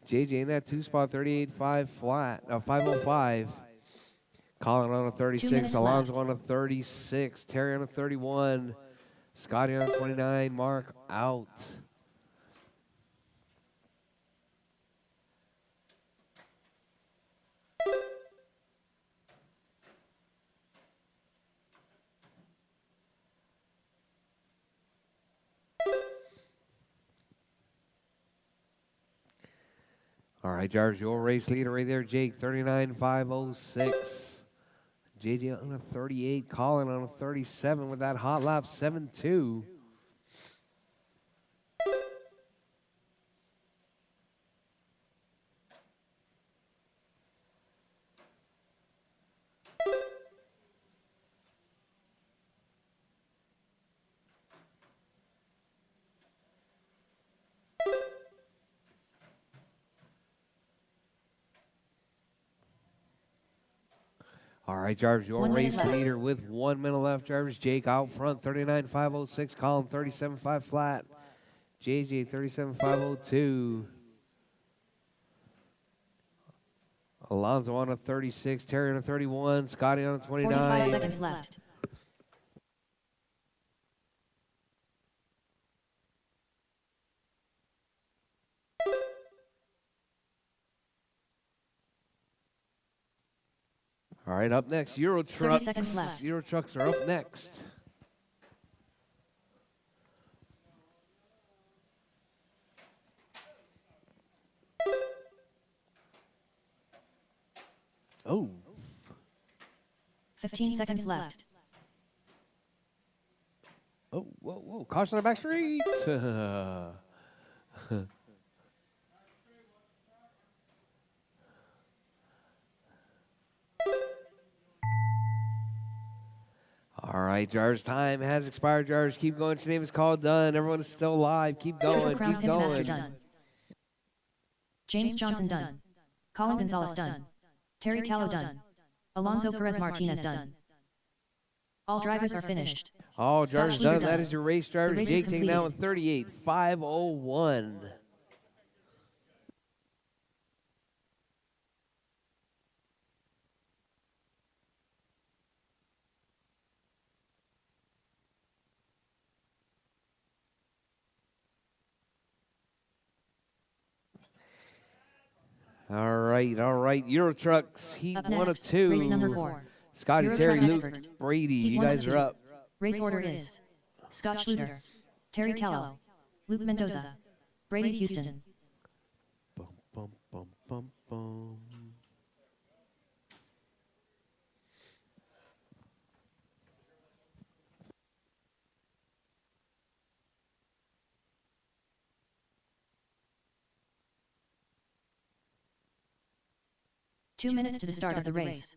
JJ in that 2 spot, 38.5 flat, 505. Colin on a 36, Alonso on a 36, Terry on a 31, Scotty on a 29, Mark out. All right, Jarvis, your race leader right there, Jake, 39.506. JJ on a 38, Colin on a 37 with that hot lap, 7.2. All right, Jarvis, your race leader with 1 minute left. Jarvis, Jake out front, 39.506. Colin, 37.5 flat. JJ, 37.502. Alonso on a 36. Terry on a 31. Scotty on a 29. 45 seconds left. All right, up next, Euro 30 seconds Trucks. left. Euro Trucks are up next. Oh, 15 seconds left. oh, whoa. Caution on the back street. All right, Jarvis, time has expired. Jarvis, keep going. Your name is called done. Everyone is still alive. Keep Triple going. Crown Keep Pimp Master going. done. James Johnson done. Colin Gonzalez done. Terry Callow done. Alonso Perez Martinez done. All drivers are finished. All Scott drivers Schluter done. done. That is your race drivers. race is Jake taking down completed. with 38.501. All right. Euro Trucks, Heat Up 1 of next, 2. race number 4. Scotty, Euro Terry, Truck Luke, Expert. Brady, Heat you 1 of guys 2. are up. Race order is Scott Schluter, Terry Callow, Luke Mendoza, Brady Houston. Bum, bum, bum, bum, bum. Two minutes to the start of the race.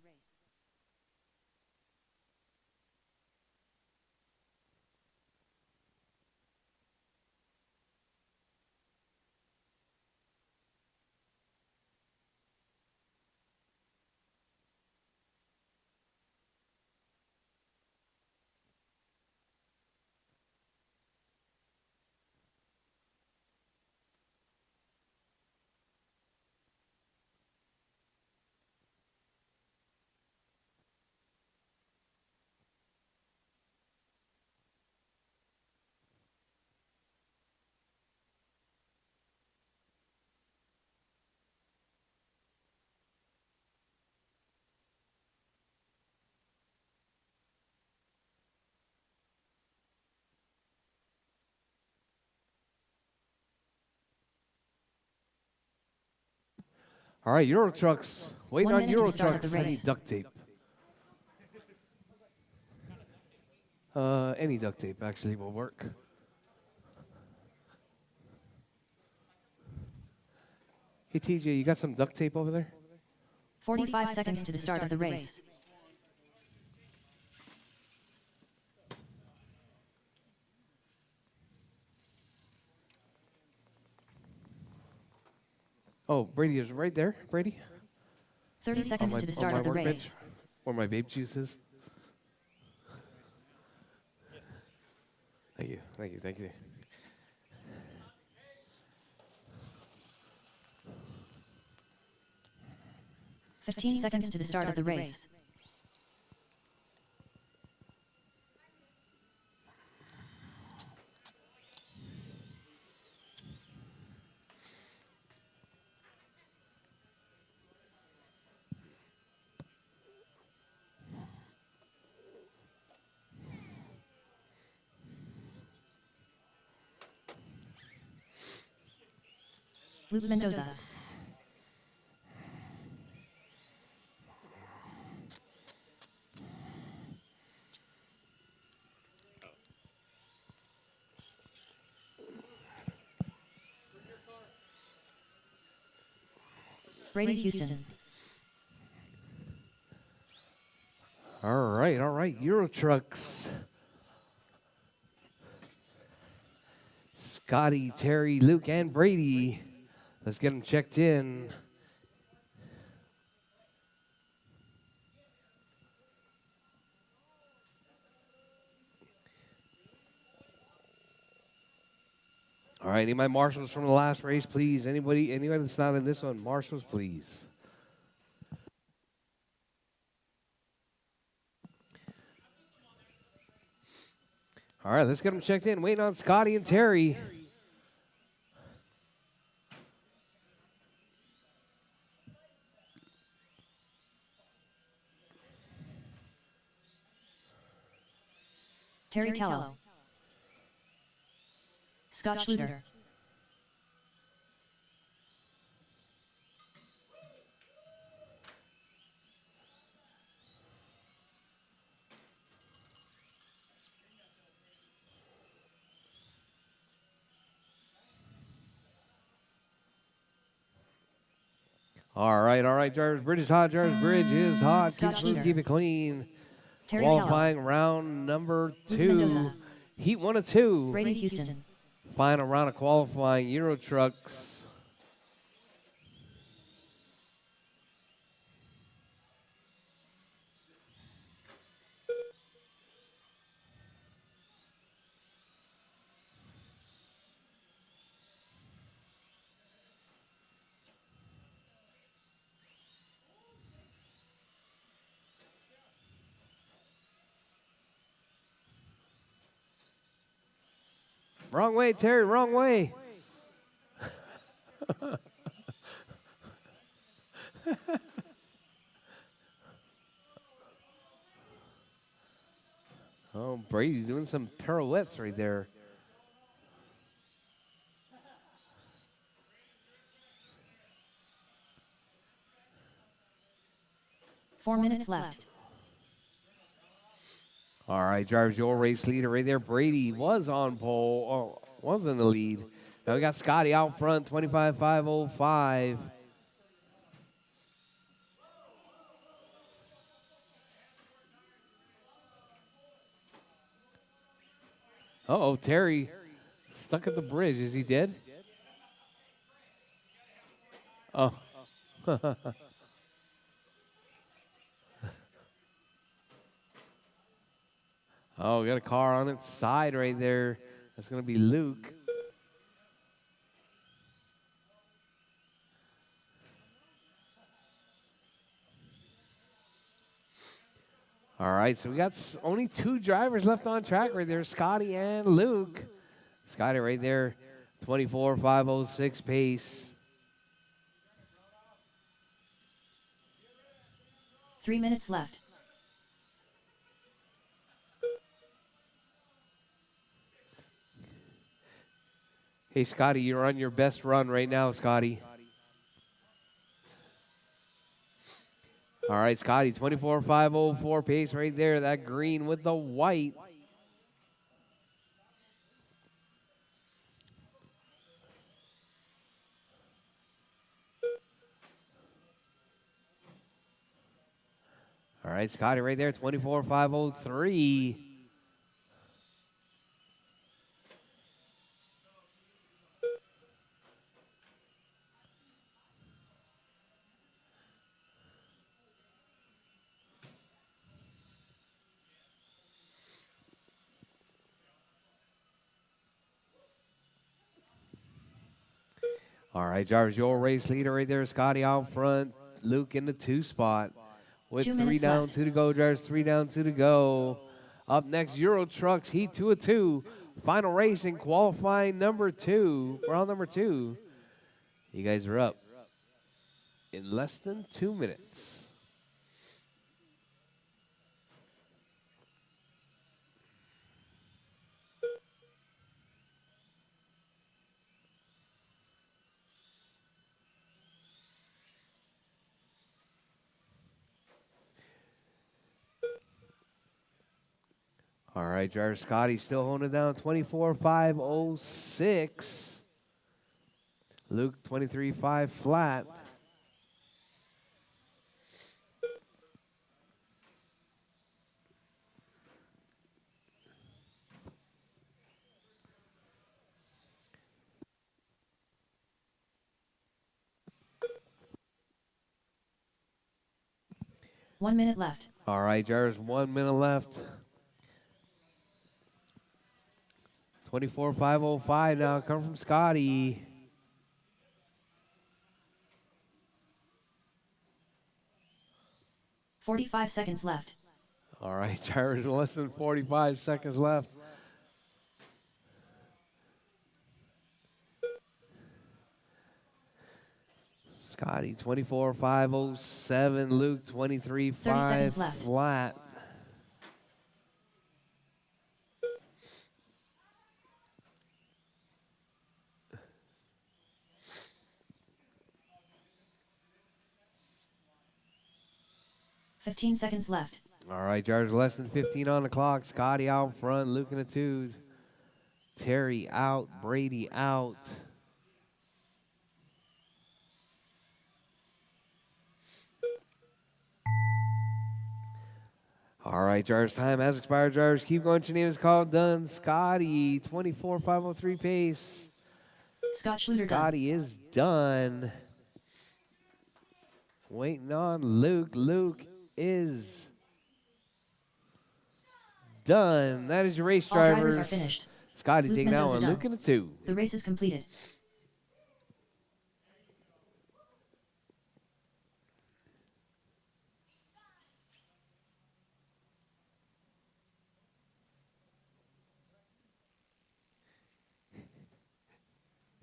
All right, Euro Trucks. Waiting 1 on minute to Euro the start of the Trucks. I need race. duct tape. Any duct tape actually will work. Hey, TJ, you got some duct tape over there? 45 seconds to the start of the race. Oh, Brady is right there. Brady? 30 seconds to the start of the workbench, race. where my vape juice is. Thank you. 15 seconds to the start of the race. Luke Mendoza. Brady Houston. All right. Euro Trucks. Scotty, Terry, Luke, and Brady. Let's get them checked in. All right, any of my marshals from the last race, please. Anybody that's not in this one, marshals, please. All right, let's get them checked in. Waiting on Scotty and Terry. Terry Callow. Scott Schluter. All right, drivers. Bridge is hot, drivers. Bridge is hot. Keep Scott it smooth, Schluter. keep it clean. Terry Qualifying Callow. round number Luke 2. Mendoza. Heat 1 of 2. Brady Houston. Final round of qualifying Euro Trucks. Wrong way, Terry, wrong way. Oh, Brady's doing some pirouettes right there. Four minutes left. All right, drivers, your race leader right there. Brady was on pole, was in the lead. Now we got Scotty out front, 25.505. Uh-oh, Terry stuck at the bridge. Is he dead? Oh. Oh, we got a car on its side right there. That's going to be Luke. All right, so we got only two drivers left on track right there, Scotty and Luke. Scotty right there, 24.506 pace. 3 minutes left. Hey, Scotty, you're on your best run right now, Scotty. All right, Scotty, 24.504 pace right there. That green with the white. All right, Scotty right there, 24.503. All right, Jarvis, your race leader right there, Scotty out front. Luke in the 2 spot. With 2 3 minutes down, left. 2 to go, Jarvis, 3 down, 2 to go. Up next, Euro Trucks, Heat 2 of 2. Final racing, qualifying number 2. Round number 2. You guys are up in less than 2 minutes. All right, driver Scotty still holding it down, 24.506. Luke, 23.5 flat. One minute left. All right, Jarvis, 1 minute left. 24.505 now, come from Scotty. $45 seconds left. All right, Jarvis, less than 45 seconds left. Scotty, 24.507. Luke, 30 seconds 23.5 left. flat. $15 seconds left. All right, Jarvis, less than 15 on the clock. Scotty out front, Luke in a 2. Terry out, Brady out. All right, Jarvis, time has expired. Jarvis, keep going. Your name is called. Done. Scotty, 24.503 pace. Scott Schluter done. Scotty is done. Waiting on Luke. Luke is done. That is your race, All drivers. drivers are finished. Scotty Luke taking out Mendoza one. done. Luke in a 2. The race is completed.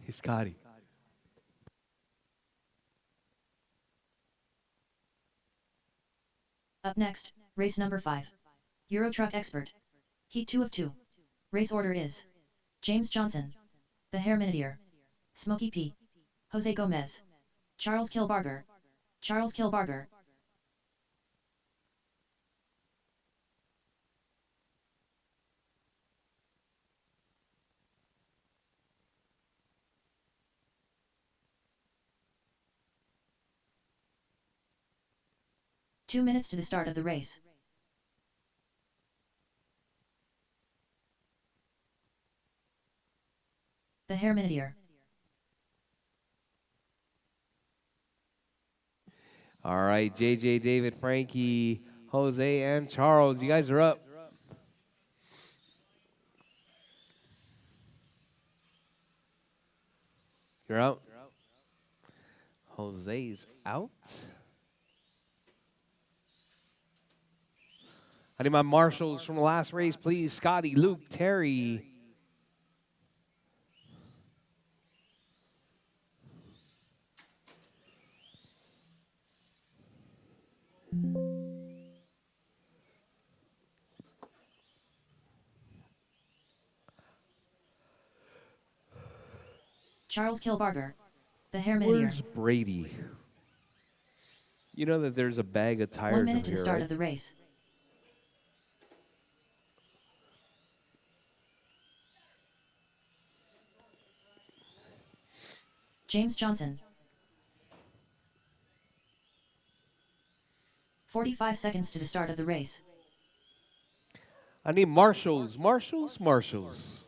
Hey, Scotty. Up next, race number 5. Euro Truck Expert. Heat 2 of 2. Race order is James Johnson, The Herminier, Smokey P, Jose Gomez, Charles Kilbarger. Charles Kilbarger. Two minutes to the start of the race. The Herminier. All right, JJ, David, Frankie, Jose, and Charles. You guys are up. You're out. Jose's out. I need my marshals from the last race, please. Scotty, Luke, Terry. Charles Kilbarger. The Herminier. Where's Brady? You know that there's a bag of tires 1 minute over to the here, start right? of the race. James Johnson. 45 seconds to the start of the race. I need marshals, marshals, marshals.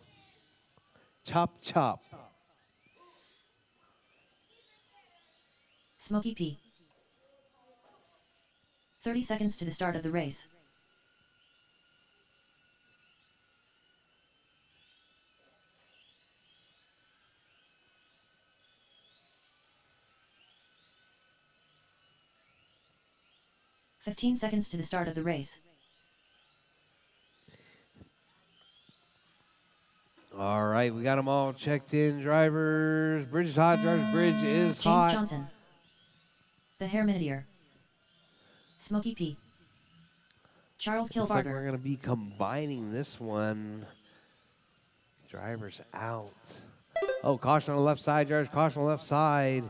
Chop, chop. Smokey P. 30 seconds to the start of the race. "15 seconds to the start of the race. All right, we got them all checked in. Drivers, bridge is hot. Drivers, bridge is James hot. Johnson. The Herminier. Smokey P. Charles Looks like we're Kilbarger. going to be combining this one. Drivers out. Oh, caution on the left side, drivers. Caution on the left side.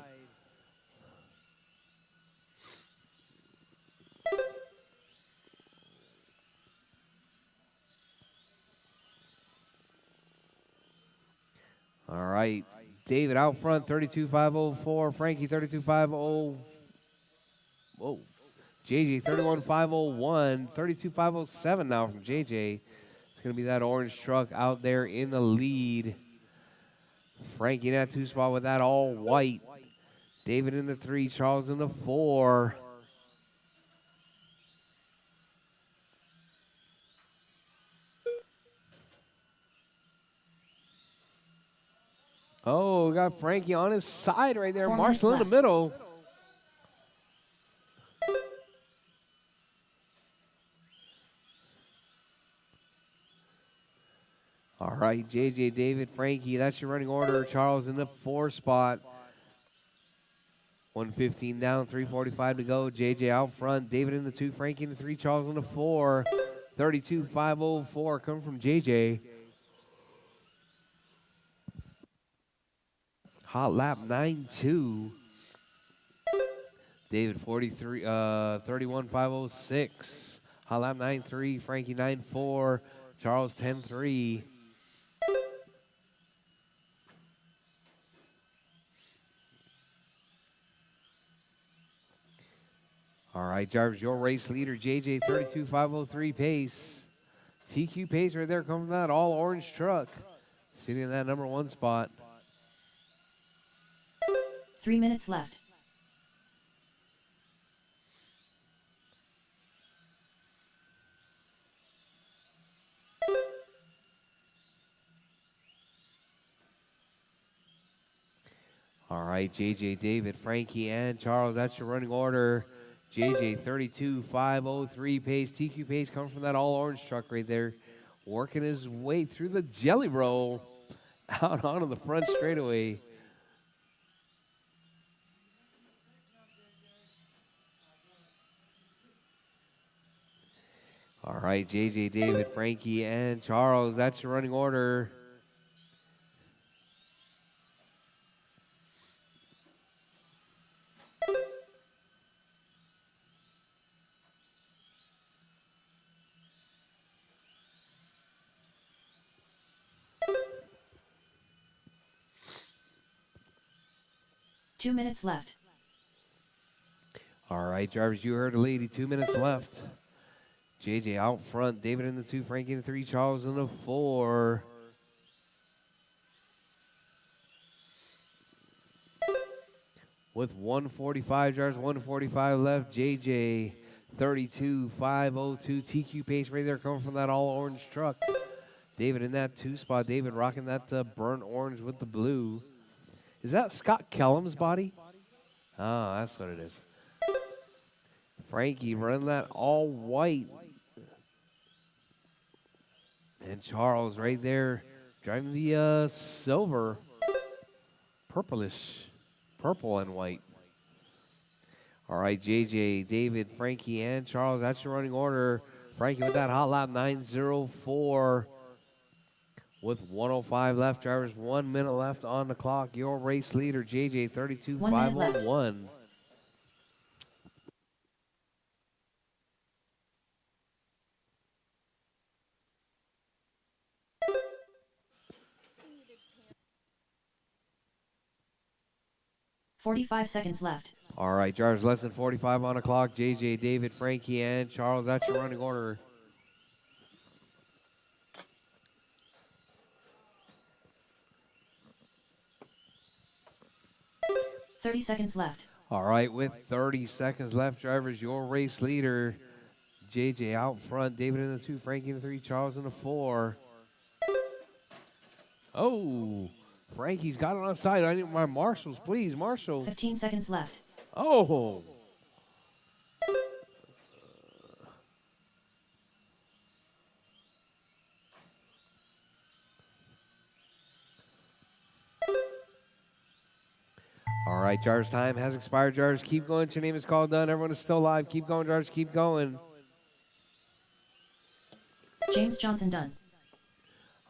All right. David out front, 32,504. Frankie, 32,500. Whoa. JJ, 31,501. 32,507 now from JJ. It's going to be that orange truck out there in the lead. Frankie in that 2 spot with that all white. David in the 3, Charles in the 4. Oh, we got Frankie on his side right there. 4 minutes Marshall in the left. middle. All right, JJ, David, Frankie, that's your running order. Charles in the 4 spot. 115 down, 345 to go. JJ out front. David in the 2, Frankie in the 3, Charles in the 4. 32,504 coming from JJ. Hot lap 9.2. David 31,506. Hot lap 9.3. Frankie 9.4. Charles 10.3. All right, Jarvis, your race leader, JJ, 32,503 pace. TQ pace right there coming from that all orange truck. Sitting in that number 1 spot. 3 minutes left. All right, JJ, David, Frankie, and Charles, that's your running order. JJ, 32,503 pace. TQ pace coming from that all orange truck right there. Working his way through the jelly roll out onto the front straightaway. All right, JJ, David, Frankie, and Charles. That's your running order. Two minutes left. All right, drivers, you heard the lady. 2 minutes left. JJ out front. David in the 2, Frankie in the 3, Charles in the 4. With 145 drivers, 145 left. JJ 32,502 TQ pace right there coming from that all orange truck. David in that 2 spot. David rocking that burnt orange with the blue. Is that Scott Kellum's body? Oh, that's what it is. Frankie running that all white. And Charles right there driving the silver, purplish, purple and white. All right, JJ, David, Frankie, and Charles, that's your running order. Frankie with that hot lap 9:04 with 105 left. Drivers, 1 minute left on the clock. Your race leader, JJ, 32,501. 45 seconds left. All right, drivers, less than 45 on the clock. JJ, David, Frankie, and Charles, that's your running order. .30 seconds left. All right, with 30 seconds left, drivers, your race leader, JJ out front, David in the 2, Frankie in the 3, Charles in the 4. Oh, Frankie's got it on side. I need my marshals, please, Marshall. 15 seconds left. Oh. All right, drivers, time has expired. Drivers, keep going. Your name is called done. Everyone is still live. Keep going, drivers, keep going. James Johnson done.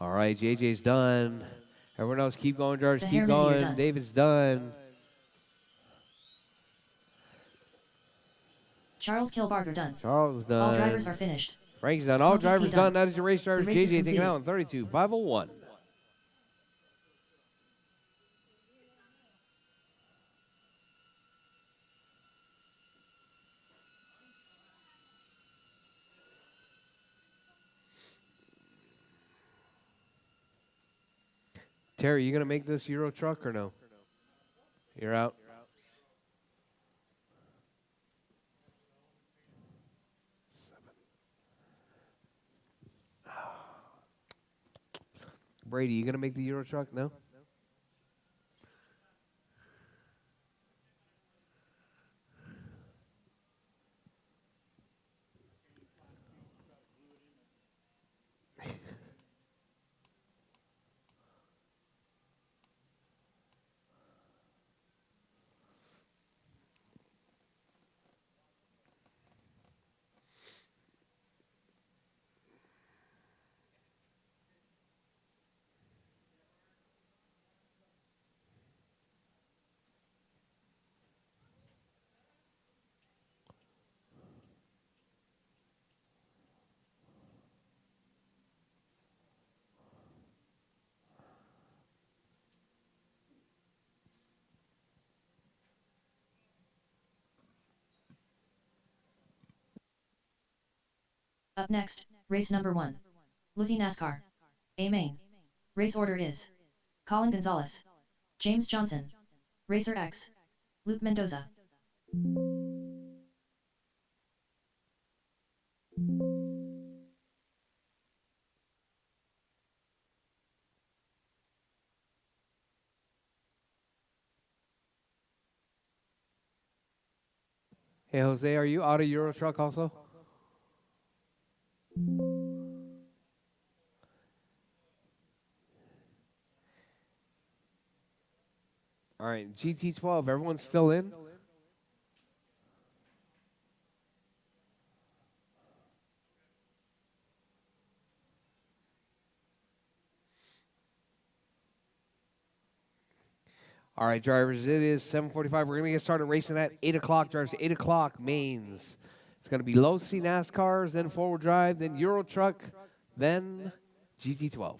All right, JJ's done. Everyone else, keep going, drivers, The keep Hairman, you're going. done. David's done. Charles Kilbarger done. Charles done. All drivers are finished. Frankie's done. All Smoky drivers P done. done. That is your race, drivers. The race is JJ taking completed. out in 32,501. Terry, you going to make this Euro truck or no? You're out. Brady, you going to make the Euro truck? No? Up next, race number 1. Lizzie NASCAR. A main. Race order is Colin Gonzalez, James Johnson, Racer X, Luke Mendoza. Hey, Jose, are you out of Euro truck also? All right, GT12, everyone's still in? All right, drivers, it is 7:45. We're going to get started racing at 8 o'clock, drivers. 8 o'clock, mains. It's going to be low C NASCARs, then four-wheel drive, then Euro Truck, then GT12.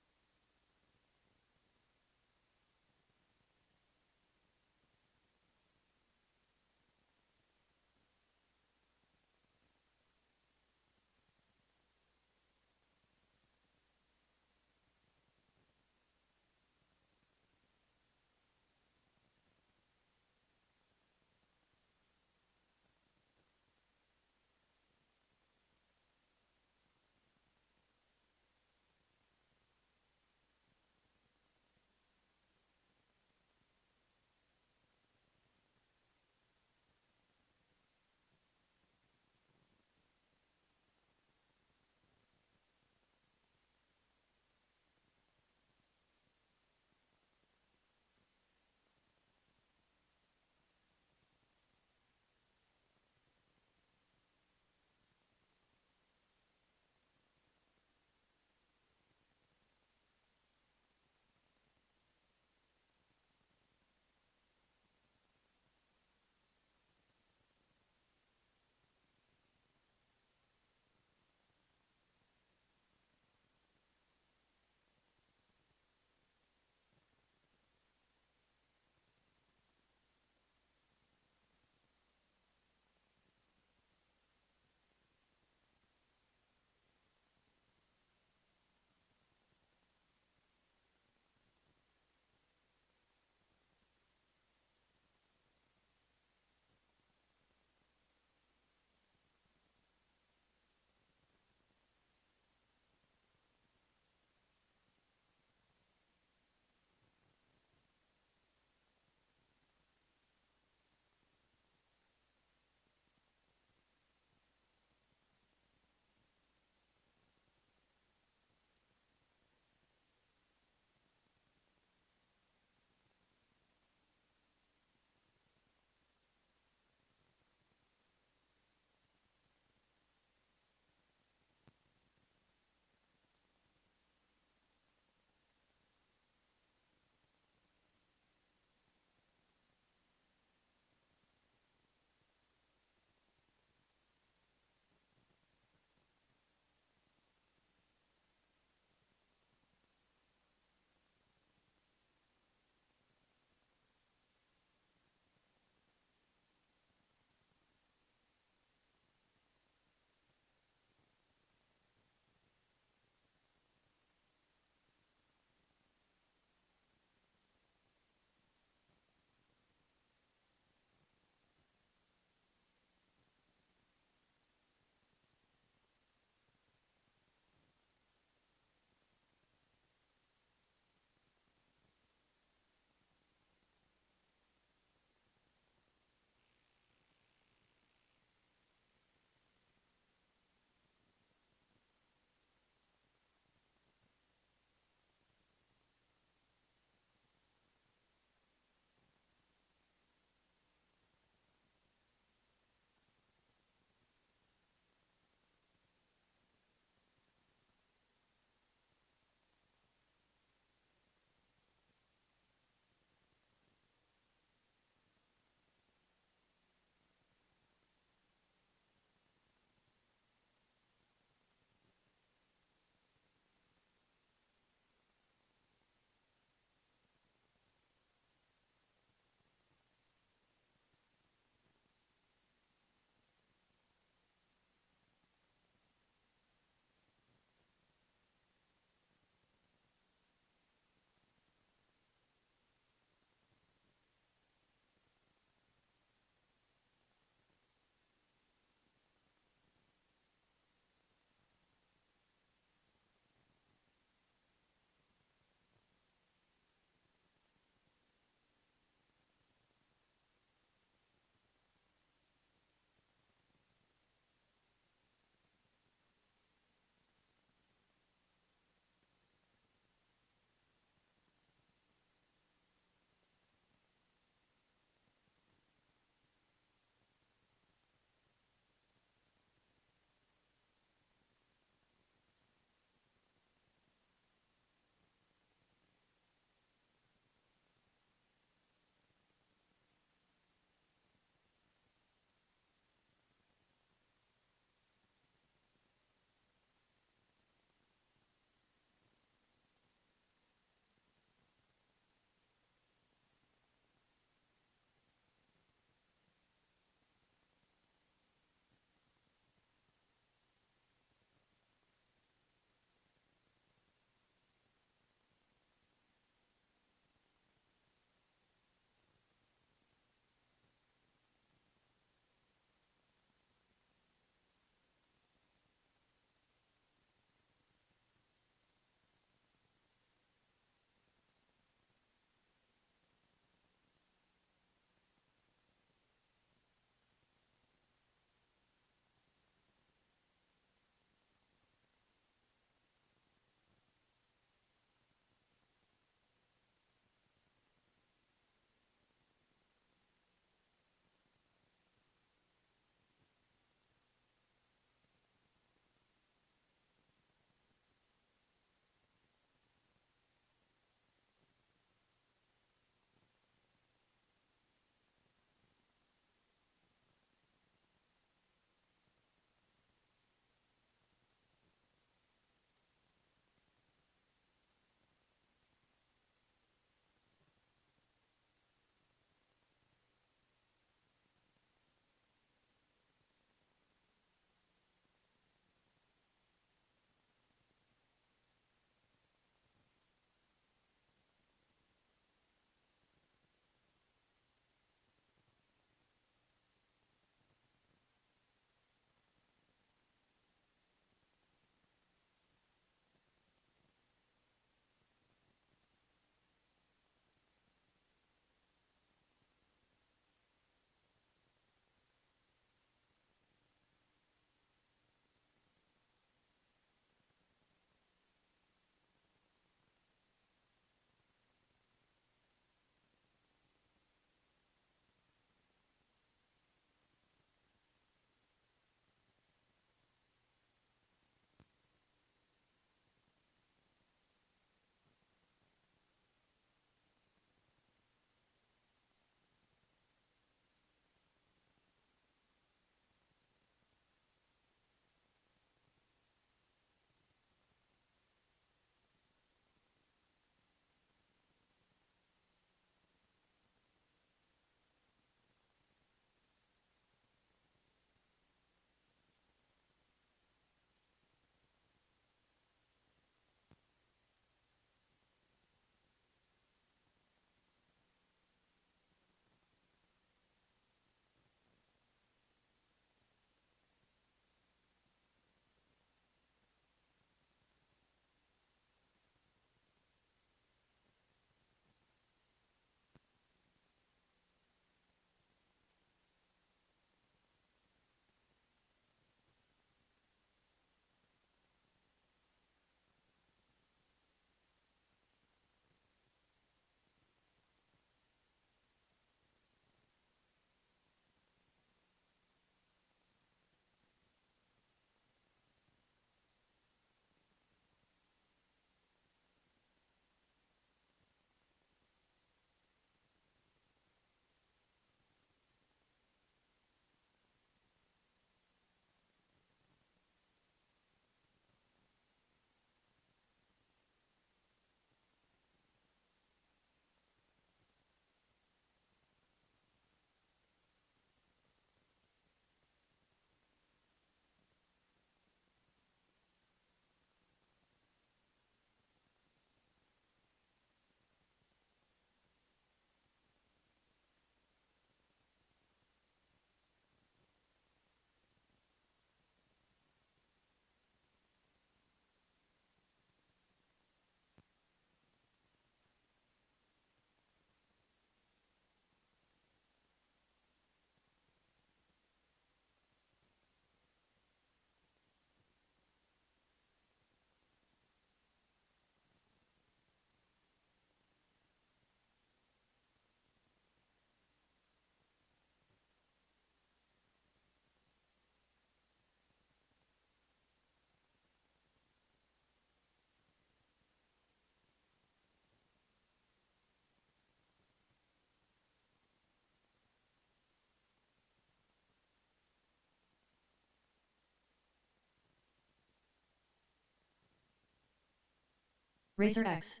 Racer X.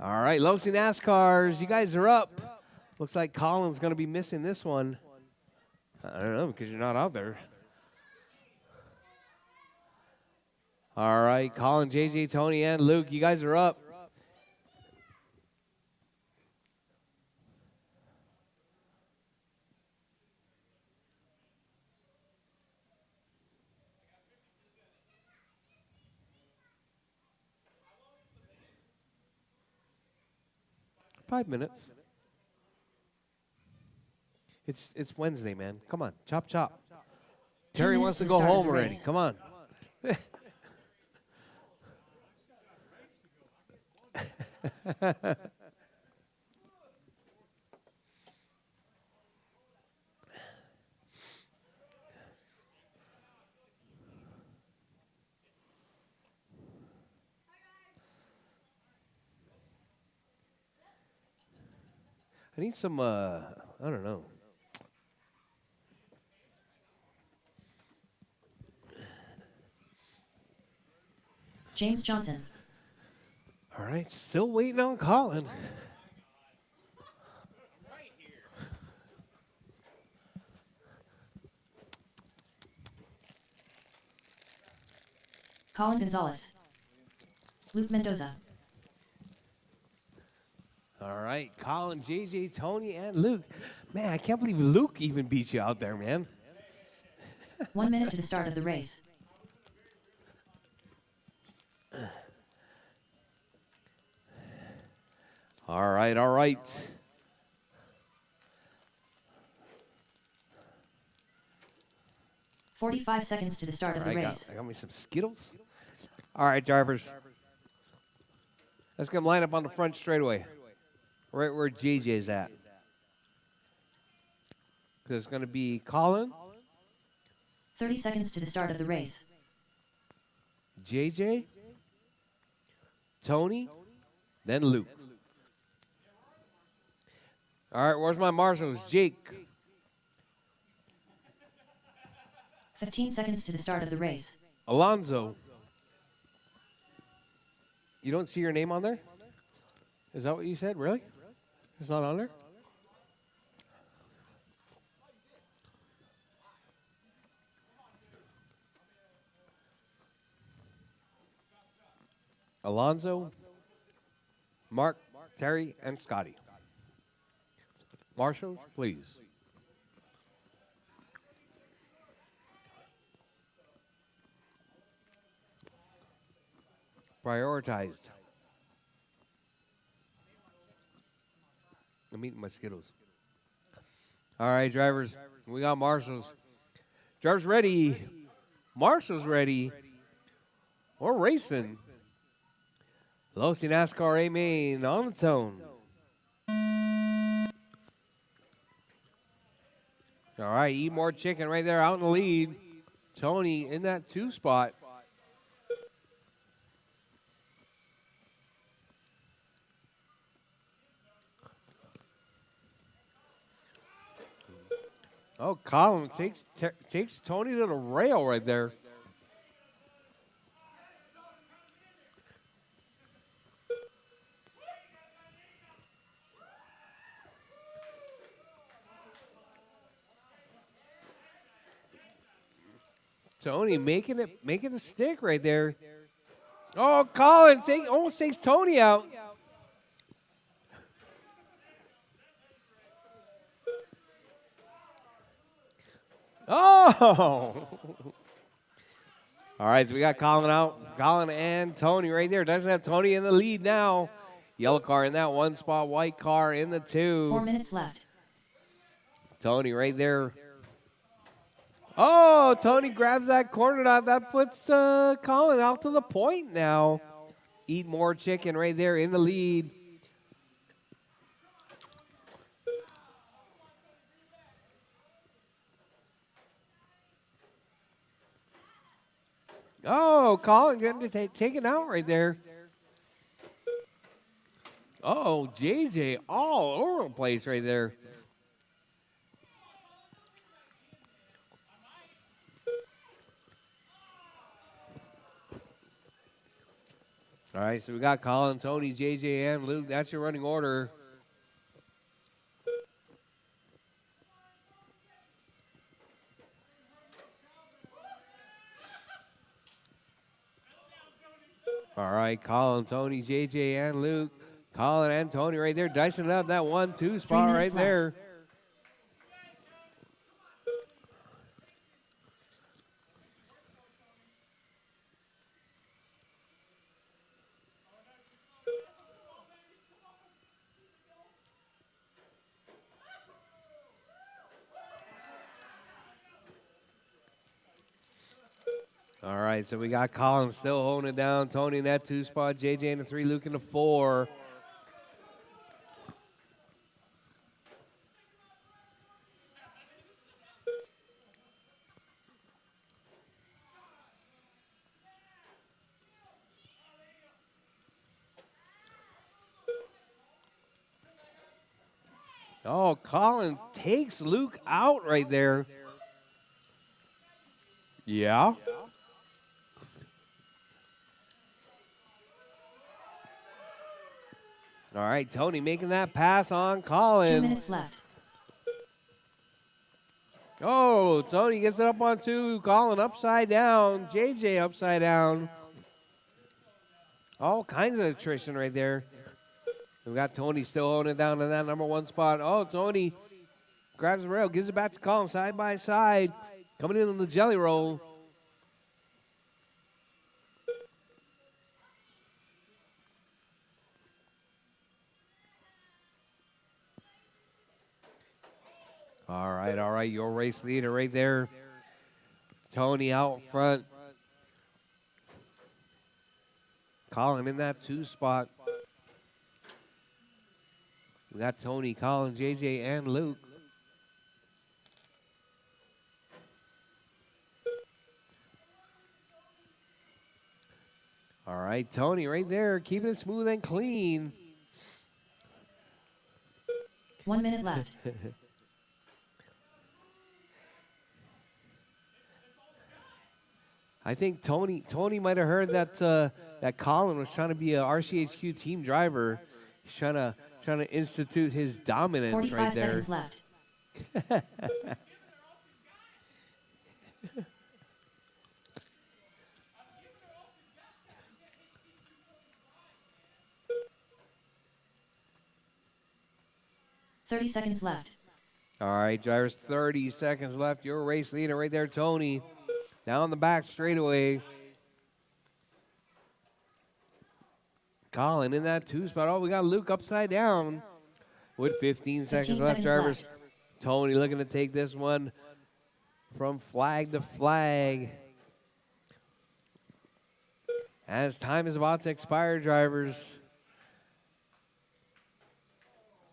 All right, Losi NASCARs, you guys are up. Looks like Colin's going to be missing this one. I don't know, because you're not out there. All right, Colin, JJ, Tony, and Luke, you guys are up. Five minutes. It's Wednesday, man. Come on, chop chop. Terry minutes wants to to the go start of home the already. race. Come on. I need some, I don't know. James Johnson. All right, still waiting on Colin. Colin Gonzalez. Luke Mendoza. All right, Colin, JJ, Tony, and Luke. Man, I can't believe Luke even beat you out there, man. 1 minute to the start of the race. All right, all right. "45 seconds to the start of the race. I got me some Skittles. All right, drivers. Let's get them lined up on the front straightaway, right where JJ's at. Because it's going to be Colin, 30 seconds to the start of the race. JJ, Tony, then Luke. All right, where's my marshals? Jake. 15 seconds to the start of the race. Alonzo. You don't see your name on there? Is that what you said? Really? It's not on there? Alonzo, Mark, Terry, and Scotty. Marshals, please. Prioritized. I'm eating my Skittles. All right, drivers. We got marshals. Drivers ready. Marshals ready. We're racing. Losi NASCAR A main on the tone. All right, eat more chicken right there out in the lead. Tony in that 2 spot. Oh, Colin takes Tony to the rail right there. Tony making a stick right there. Oh, Colin almost takes Tony out. Oh. All right, so we got Colin out. Colin and Tony right there. Doesn't have Tony in the lead now. Yellow car in that one spot, white car in the 2. 4 minutes left. Tony right there. Oh, Tony grabs that corner dot. That puts Colin out to the point now. Eat more chicken right there in the lead. Oh, Colin getting taken out right there. Oh, JJ all over the place right there. All right, so we got Colin, Tony, JJ, and Luke. That's your running order. All right, Colin, Tony, JJ, and Luke. Colin and Tony right there, dicing it up that 1-2 spot right there. All right, so we got Colin still holding it down. Tony in that 2 spot, JJ in the 3, Luke in the 4. Oh, Colin takes Luke out right there. Yeah. All right, Tony making that pass on Colin. 2 minutes left. Oh, Tony gets it up on 2. Colin upside down. JJ upside down. All kinds of attrition right there. We got Tony still holding it down in that number 1 spot. Oh, Tony grabs the rail, gives it back to Colin side by side. Coming in on the jelly roll. All right, your race leader right there. Tony out front. Colin in that 2 spot. We got Tony, Colin, JJ, and Luke. All right, Tony right there, keeping it smooth and clean. 1 minute left. I think Tony might have heard that that Colin was trying to be a RCHQ team driver. He's trying to institute his dominance 45 right there. seconds left. 30 seconds left. All right, drivers, 30 seconds left. Your race leader right there, Tony. Down the back straightaway. Colin in that 2 spot. Oh, we got Luke upside down with 15 seconds left, drivers. left. Tony looking to take this one from flag to flag. As time is about to expire, drivers.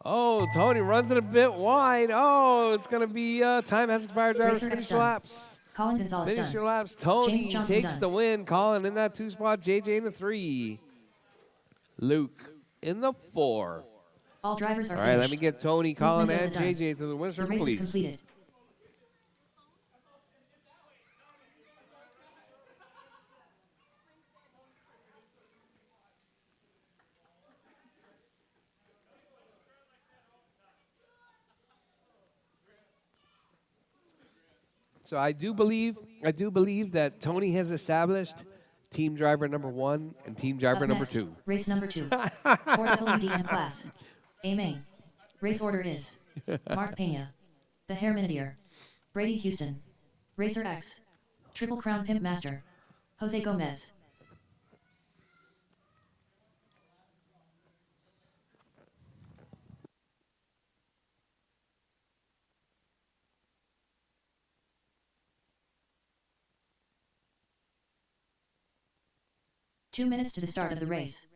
Oh, Tony runs it a bit wide. Oh, it's going to be time has expired, drivers. Racer Finish done. your laps. Colin Gonzalez Finish done. your laps. Tony James Johnson takes done. the win. Colin in that 2 spot. JJ in the 3. Luke in the 4. All drivers are All right, let me finished. get Tony, Colin, Mendoza and done. JJ to the winner's The circle, race is please. completed. So I do believe that Tony has established team driver number 1 and team driver Up number next, 2. Race number 2. For the LEDM class. A main. Race order is Mark Pena. The Herminidier. Brady Houston. Racer X. Triple Crown Pimp Master. Jose Gomez. Two minutes to the start of the race.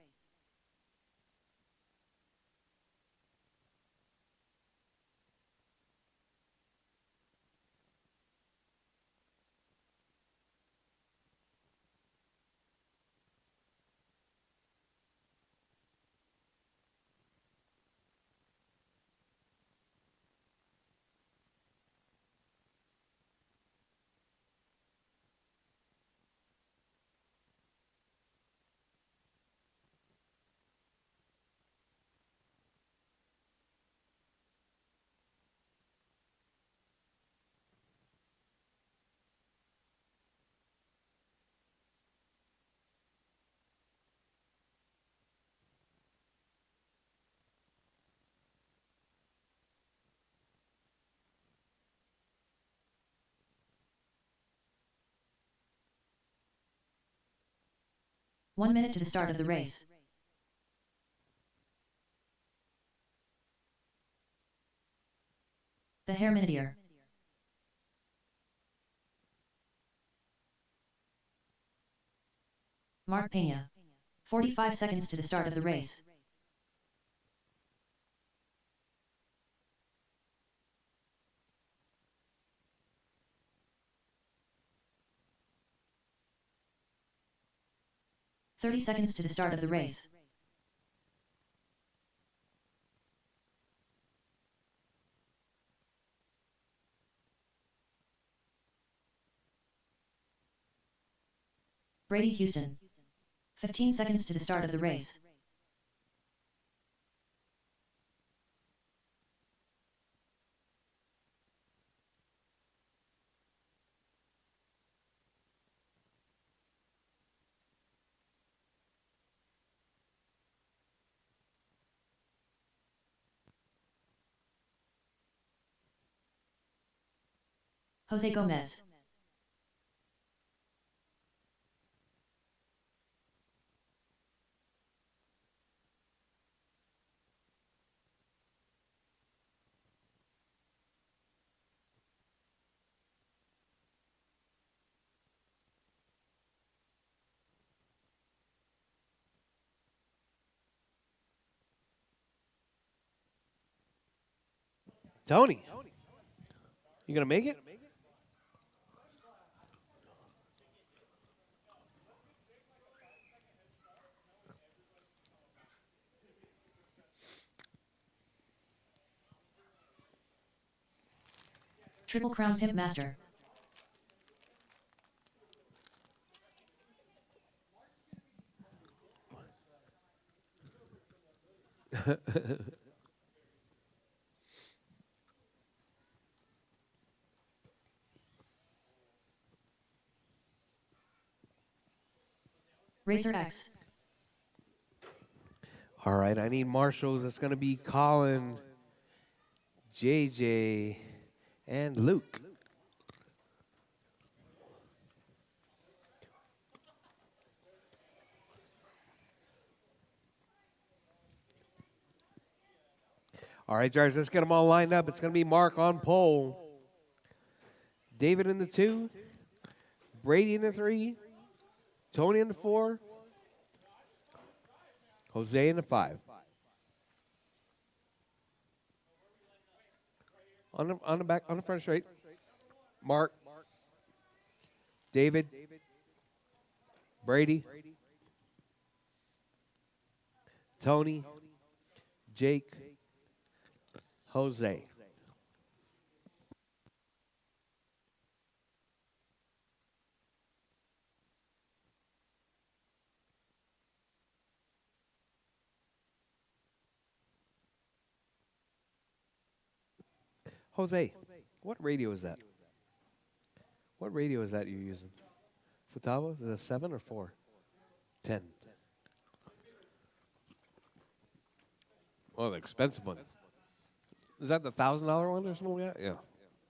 One minute to the start of the race. The Herminidier. Mark Pena. 45 seconds to the start of the race. $30 to the start of the race. Brady Houston. 15 seconds to the start of the race. Jose Gomez. Tony, you gonna make it? Triple Crown Pimp Master. Racer X. All right, I need marshals. It's gonna be Colin, JJ, and Luke. All right, Jars, let's get them all lined up. It's going to be Mark on pole, David in the 2, Brady in the 3, Tony in the 4, Jose in the 5. On the back, on the front straight, Mark, David, Brady, Tony, Jake, Jose. Jose, what radio is that? What radio is that you're using? Futaba, is it a 7 or 4? 10. Oh, the expensive one. Is that the $1,000 one or something like that? Yeah.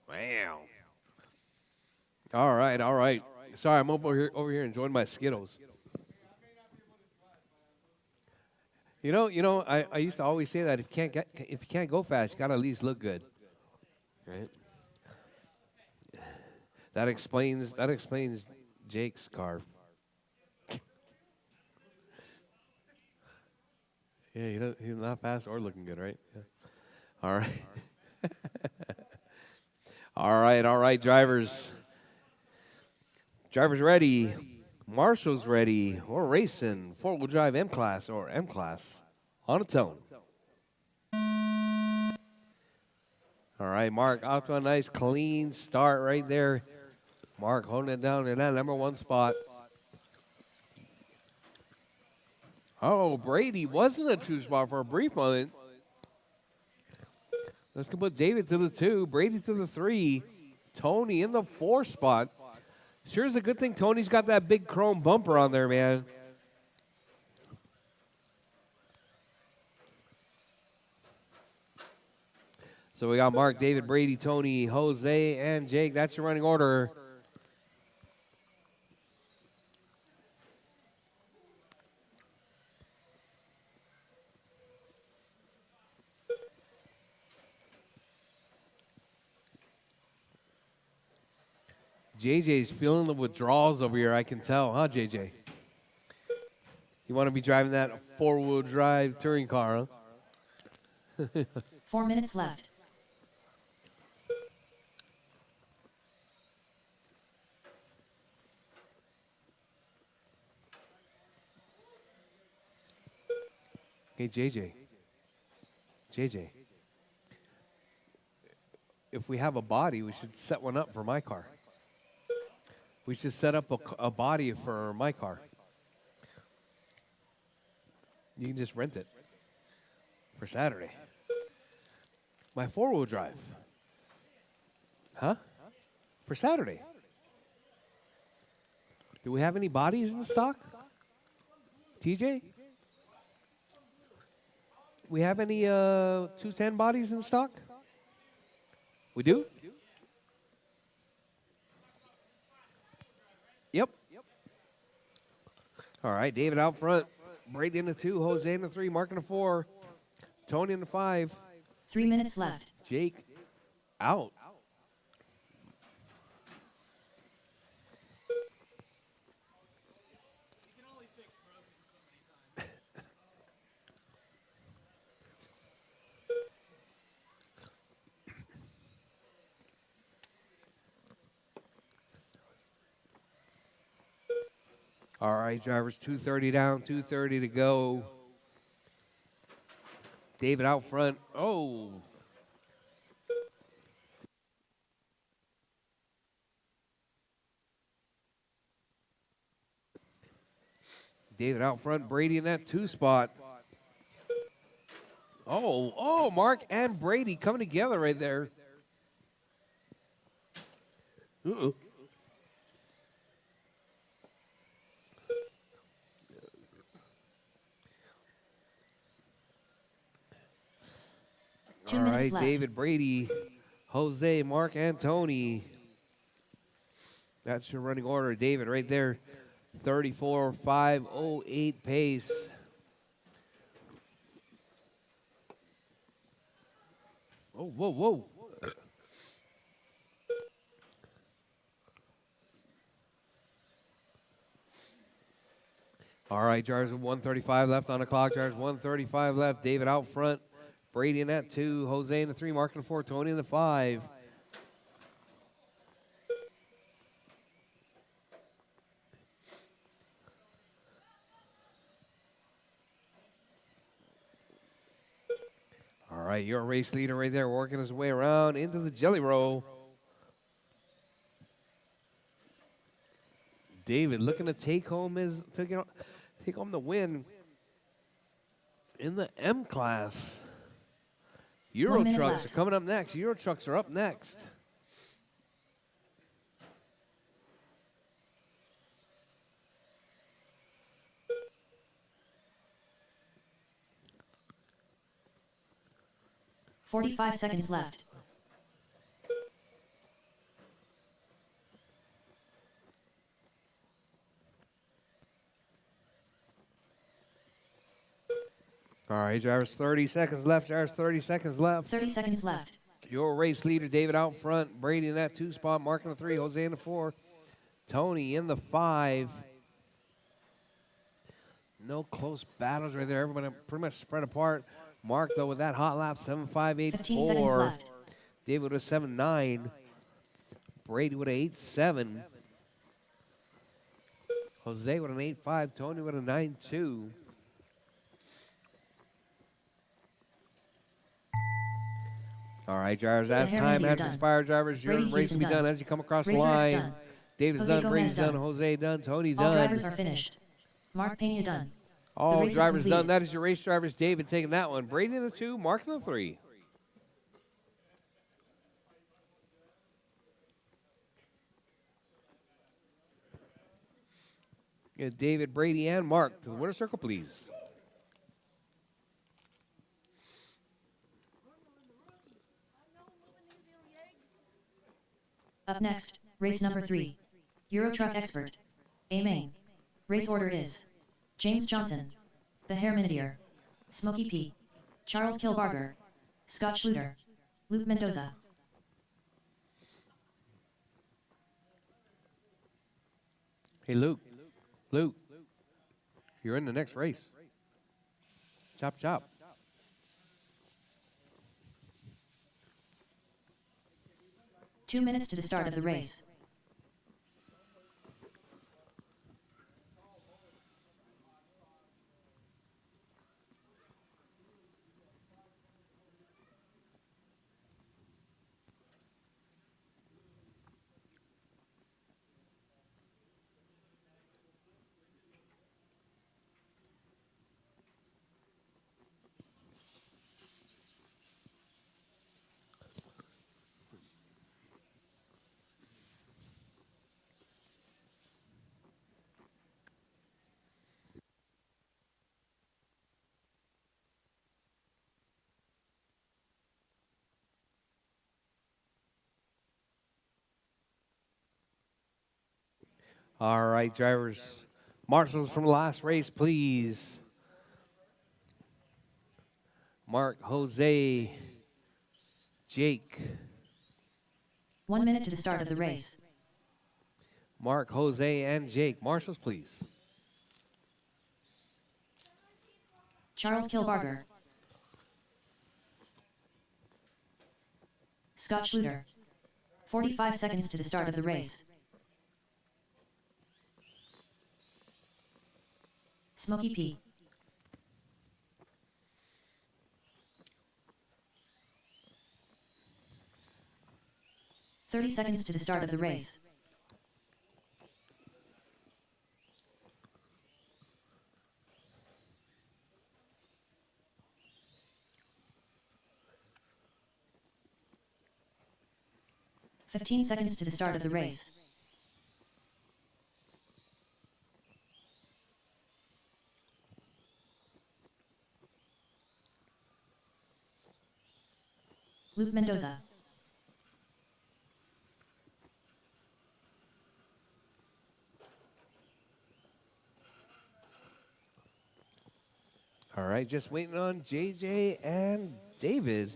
Wow. All right, all right. Sorry, I'm over here enjoying my Skittles. I used to always say that if you can't go fast, you gotta at least look good, right? That explains Jake's car. Yeah, he's not fast or looking good, right? Yeah. All right, all right, drivers. Drivers ready. Marshall's ready. We're racing. Four-wheel drive M class or M class on its own. All right, Mark, out to a nice clean start right there. Mark holding it down in that number one spot. Oh, Brady wasn't a two spot for a brief moment. Let's go put David to the 2, Brady to the 3, Tony in the 4 spot. Sure is a good thing Tony's got that big chrome bumper on there, man. So we got Mark, David, Brady, Tony, Jose, and Jake. That's your running order. JJ's feeling the withdrawals over here, I can tell, huh, JJ? You want to be driving that four-wheel drive touring car, huh? 4 minutes left. Hey, JJ. JJ. If we have a body, we should set one up for my car. We should set up a body for my car. You can just rent it for Saturday. My four-wheel drive. Huh? For Saturday. Do we have any bodies in stock? TJ? We have any 210 bodies in stock? We do? Yep. All right, David out front. Brady in the 2, Jose in the 3, Mark in the 4, Tony in the 5. 3 minutes left. Jake out. All right, drivers, 2:30 down, 2:30 to go. David out front. Oh. David out front, Brady in that 2 spot. Oh, Mark and Brady coming together right there. Uh-oh. Two All minutes right, left. David, Brady, Jose, Mark, and Tony. That's your running order. David right there, 34.508 pace. Oh, whoa. All right, Jars with 135 left on the clock. Jars 135 left. David out front. Brady in that 2. Jose in the 3. Mark in the 4. Tony in the 5. All right, your race leader right there working his way around into the jelly roll. David looking to take home the win in the M class. Euro 1 minute trucks left. are coming up next. Euro trucks are up next. $45 seconds left. right, drivers, 30 seconds left. Drivers, 30 seconds left. 30 seconds left. Your race leader, David, out front. Brady in that 2 spot. Mark in the 3. Jose in the 4. Tony in the 5. No close battles right there. Everybody pretty much spread apart. Mark, though, with that hot lap, 15 seconds 7.584. left. David with a 7.9. Brady with an 8.7. Jose with an 8.5. Tony with a 9.2. All right, drivers, as time has expired, drivers, your Brady race will be Houston done as you come across the Racer X line. done. David's Jose done, Gomez Brady's done, done. Jose done, Tony All done. drivers are finished. Mark Pena done. The All race is drivers done. completed. That is your race drivers. David taking that one. Brady in the 2, Mark in the 3. Get David, Brady, and Mark to the winner's circle, please. Up next, race number 3. Euro Truck Expert. A main. Race order is James Johnson, The Herminidier, Smokey P, Charles Kilbarger, Scott Schluter, Luke Mendoza. Hey, Luke. Luke, you're in the next race. Chop, chop. Two minutes to the start of the race. All right, drivers. Marshals from the last race, please. Mark, Jose, Jake. 1 minute to the start of the race. Mark, Jose, and Jake. Marshals, please. Charles Kilbarger, Scott Schluter. 45 seconds to the start of the race. Smokey P, 30 seconds to the start of the race. "15 seconds to the start of the race. Luke Mendoza, All right, just waiting on JJ and David.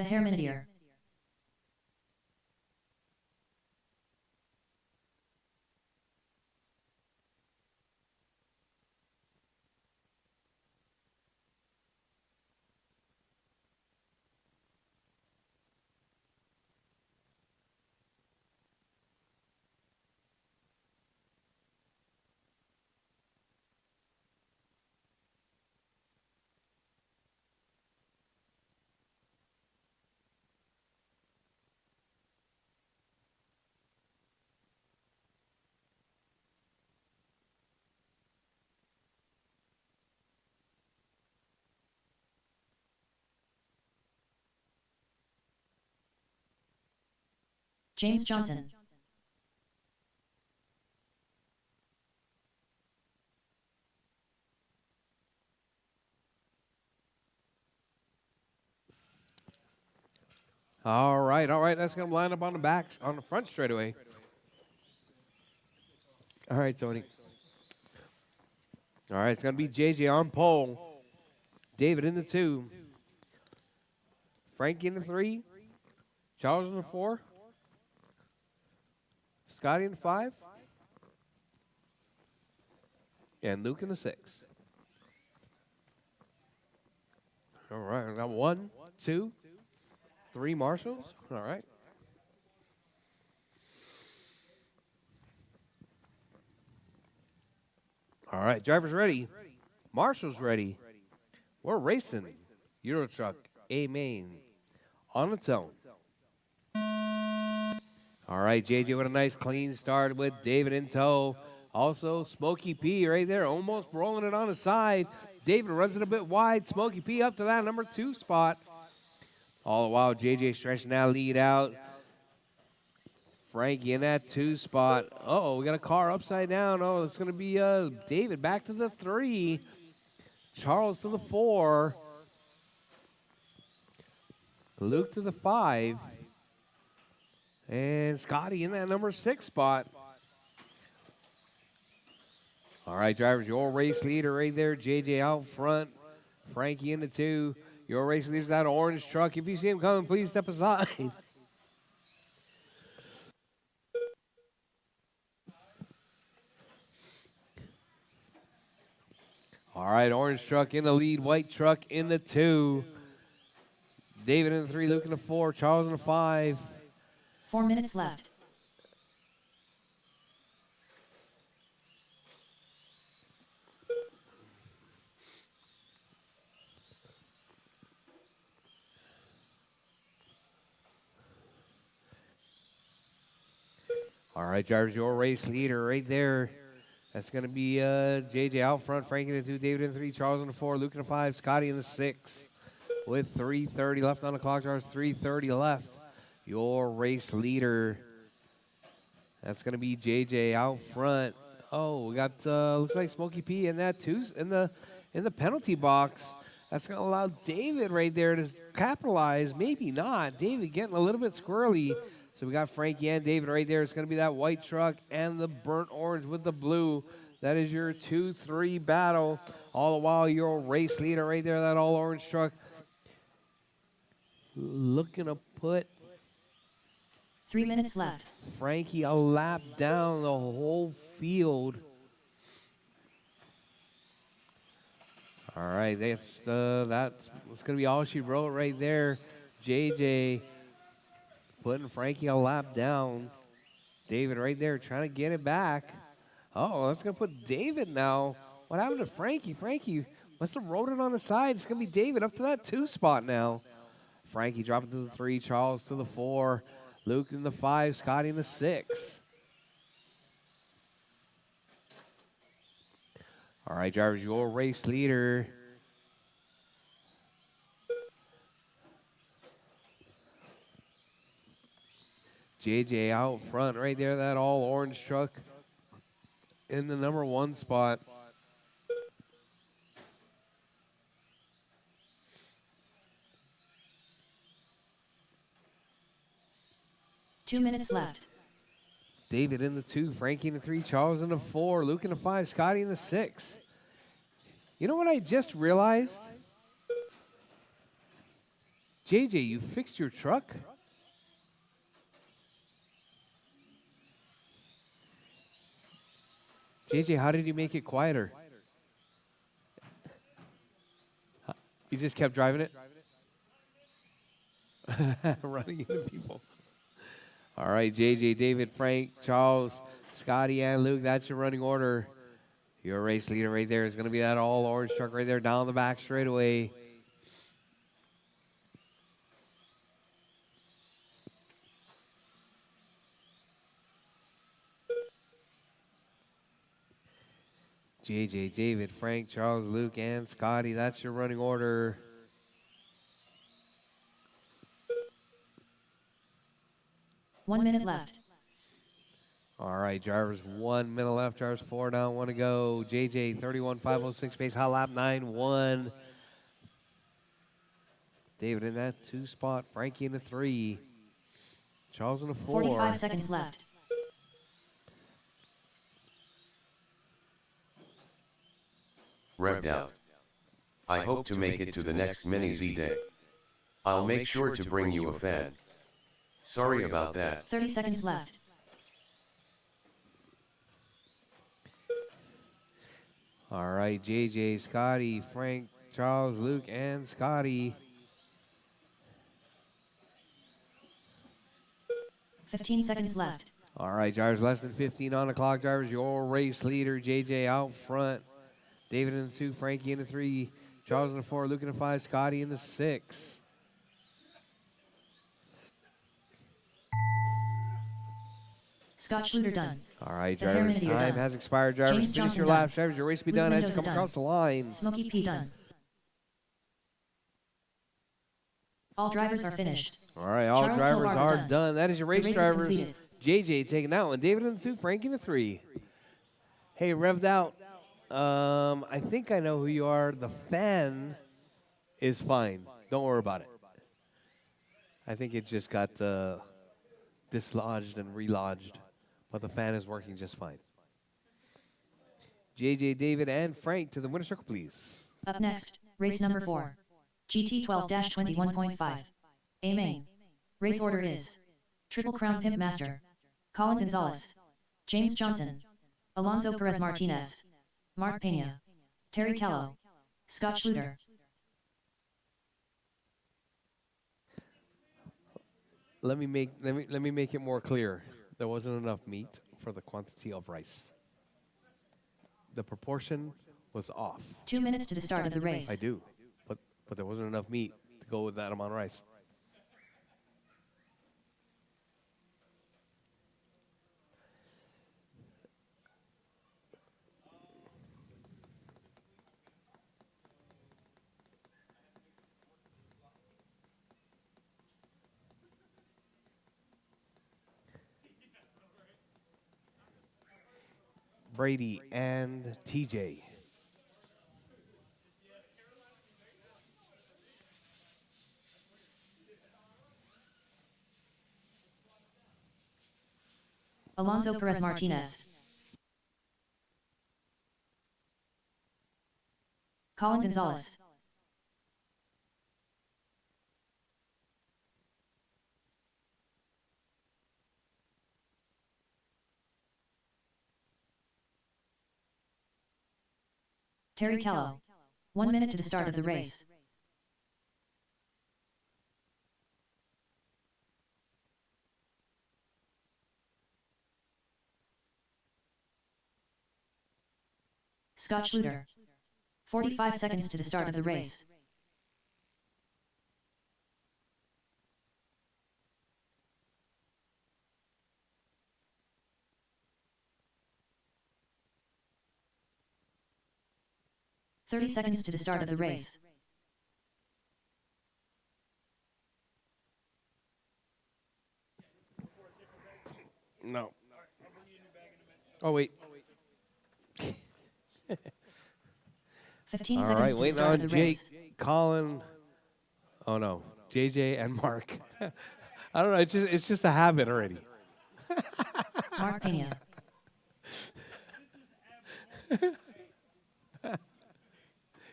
the Herminidier. James Johnson. All right. That's going to line up on the front straightaway. All right, Tony. All right, it's going to be JJ on pole. David in the 2. Frankie in the 3. Charles in the 4. Scotty in the 5. And Luke in the 6. All right, we got 1, 2, 3 marshals. All right. All right, drivers ready. Marshals ready. We're racing. Rchq A main on its own. All right, JJ with a nice clean start with David in tow. Also, Smokey P right there, almost rolling it on the side. David runs it a bit wide. Smokey P up to that number 2 spot. All the while, JJ stretching that lead out. Frankie in that 2 spot. Uh-oh, we got a car upside down. Oh, it's going to be David back to the 3. Charles to the 4. Luke to the 5. And Scotty in that number 6 spot. All right, drivers, your race leader right there. JJ out front. Frankie in the 2. Your race leader's that orange truck. If you see him coming, please step aside. All right, orange truck in the lead. White truck in the 2. David in the 3, Luke in the 4, Charles in the 5. 4 minutes left. All right, drivers, your race leader right there. That's going to be JJ out front, Frankie in the 2, David in the 3, Charles in the 4, Luke in the 5, Scotty in the 6. With 3:30 left on the clock, drivers, 3:30 left. Your race leader. That's going to be JJ out front. Oh, we got looks like Smokey P in that too in the penalty box. That's going to allow David right there to capitalize. Maybe not. David getting a little bit squirrely. So we got Frankie and David right there. It's going to be that white truck and the burnt orange with the blue. That is your 2-3 battle. All the while, your race leader right there, that all orange truck. Looking to put 3 minutes left. Frankie a lap down the whole field. All right, that's going to be all she wrote right there. JJ putting Frankie a lap down. David right there trying to get it back. Oh, that's going to put David now. What happened to Frankie? Frankie must have rode it on the side. It's going to be David up to that 2 spot now. Frankie dropping to the 3, Charles to the 4, Luke in the 5, Scotty in the 6. All right, drivers, your race leader. JJ out front right there, that all orange truck in the number 1 spot. Two minutes left. David in the 2, Frankie in the 3, Charles in the 4, Luke in the 5, Scotty in the 6. You know what I just realized? JJ, you fixed your truck? JJ, how did you make it quieter? You just kept driving it? Running into people. All right, JJ, David, Frank, Charles, Scotty, and Luke. That's your running order. Your race leader right there is going to be that all orange truck right there down the back straightaway. JJ, David, Frank, Charles, Luke, and Scotty. That's your running order. 1 minute left. All right, drivers, 1 minute left. Drivers, 4 down, 1 to go. JJ, 31.506 pace, hot lap 9-1. David in that 2 spot. Frankie in the 3. Charles in the 4. 45 seconds left. Revved out. I hope to make it to the next mini Z day. I'll make sure to bring you a fan. Sorry about that. 30 seconds left. All right, JJ, Scotty, Frank, Charles, Luke, and Scotty. 15 seconds left. All right, drivers, less than 15 on the clock. Drivers, your race leader, JJ out front. David in the 2, Frankie in the 3, Charles in the 4, Luke in the 5, Scotty in the 6. Scott Schluter done. All right, The drivers, Hermity are time done. has expired. Drivers, James finish Johnson your done. laps. Drivers, your race will be Luke done as you Mendoza come done. across the line. Smokey P done. All drivers are finished. All right, all Charles drivers Tovar are done. done. That is your race race is drivers. completed. JJ taking that one. David in the 2, Frankie in the 3. Hey, revved out. I think I know who you are. The fan is fine. Don't worry about it. I think it just got dislodged and relodged, but the fan is working just fine. JJ, David, and Frank to the winner's circle, please. Up next, race number 4. GT 12-21.5. A main. Race order is Triple Crown Pimp Master, Colin Gonzalez, James Johnson, Alonso Perez Martinez, Mark Pena, Terry Callow, Scott Schluter. Let me make it more clear. There wasn't enough meat for the quantity of rice. The proportion was off. 2 minutes to the start of the race. I do, but there wasn't enough meat to go with that amount of rice. Brady and TJ. Alonso Perez Martinez, Colin Gonzalez, Terry Callow. 1 minute to the start of the race. Scott Schluter. 45 seconds to the start of the race. "30 seconds to the start of the race. No. Oh, wait. 15 All seconds right, to the waiting start on of the Jake, race. Colin. Oh, no. JJ and Mark. I don't know. It's just a habit already. Mark Pena.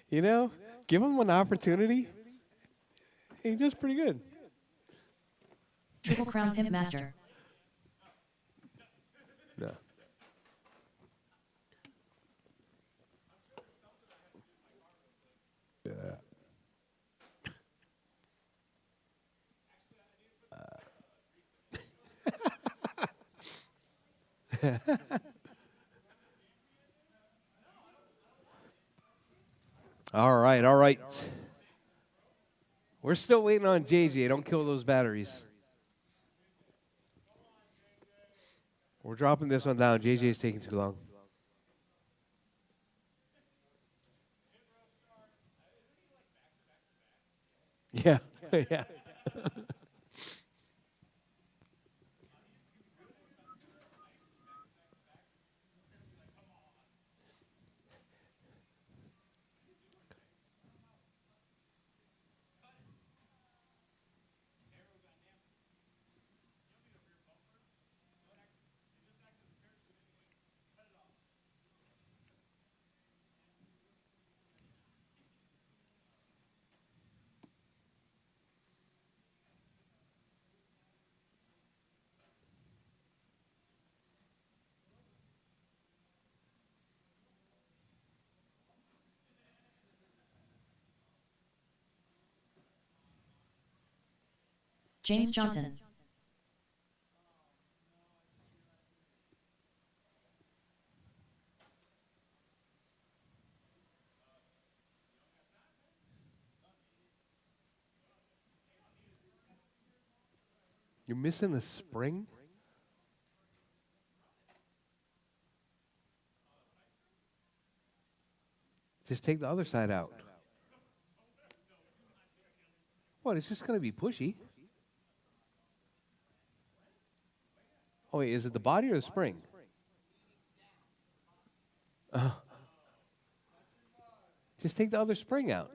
You know, give him an opportunity. He does pretty good. Triple Crown Pimp Master. No. Yeah. All right, all right. We're still waiting on JJ. Don't kill those batteries. We're dropping this one down. JJ's taking too long. Yeah, yeah. James Johnson. You're missing the spring? Just take the other side out. What? It's just going to be pushy. Oh, wait. Is it the body or the spring? Just take the other spring out.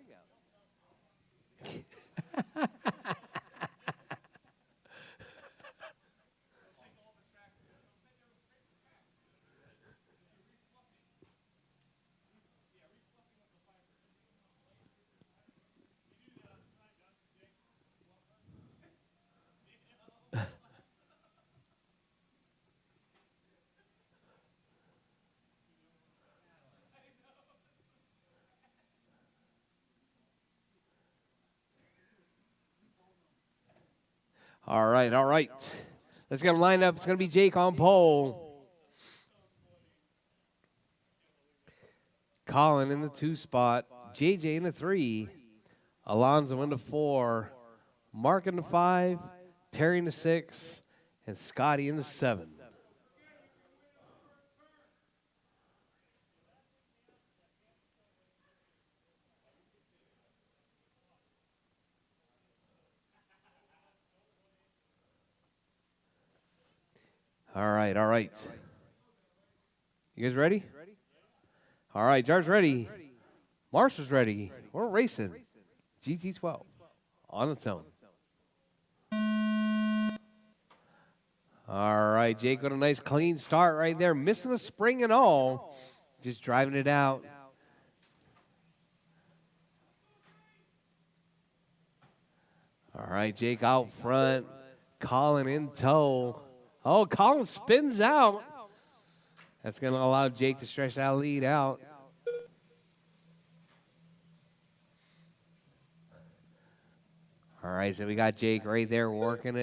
All right, all right. Let's get them lined up. It's going to be Jake on pole. Colin in the 2 spot. JJ in the 3. Alonzo in the 4. Mark in the 5. Terry in the 6. And Scotty in the 7. All right, all right. You guys ready? All right, Jar's ready. Marshall's ready. We're racing. GT12 on its own. All right, Jake with a nice clean start right there. Missing the spring and all. Just driving it out. All right, Jake out front. Colin in tow. Oh, Colin spins out. That's going to allow Jake to stretch that lead out. All right, so we got Jake right there working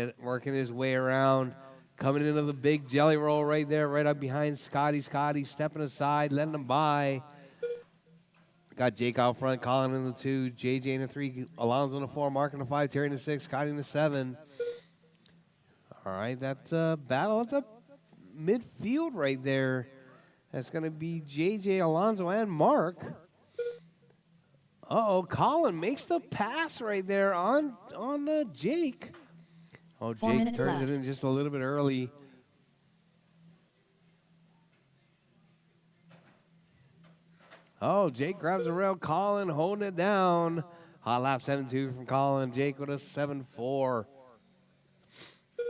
his way around, coming into the big jelly roll right there, right up behind Scotty. Scotty stepping aside, letting him by. Got Jake out front, Colin in the 2, JJ in the 3, Alonzo in the 4, Mark in the 5, Terry in the 6, Scotty in the 7. All right, that's a battle. That's a midfield right there. That's going to be JJ, Alonzo, and Mark. Uh-oh, Colin makes the pass right there on Jake. Oh, Jake turns it in just a little bit early. Oh, Jake grabs the rail. Colin holding it down. Hot lap 7.2 from Colin. Jake with a 7.4.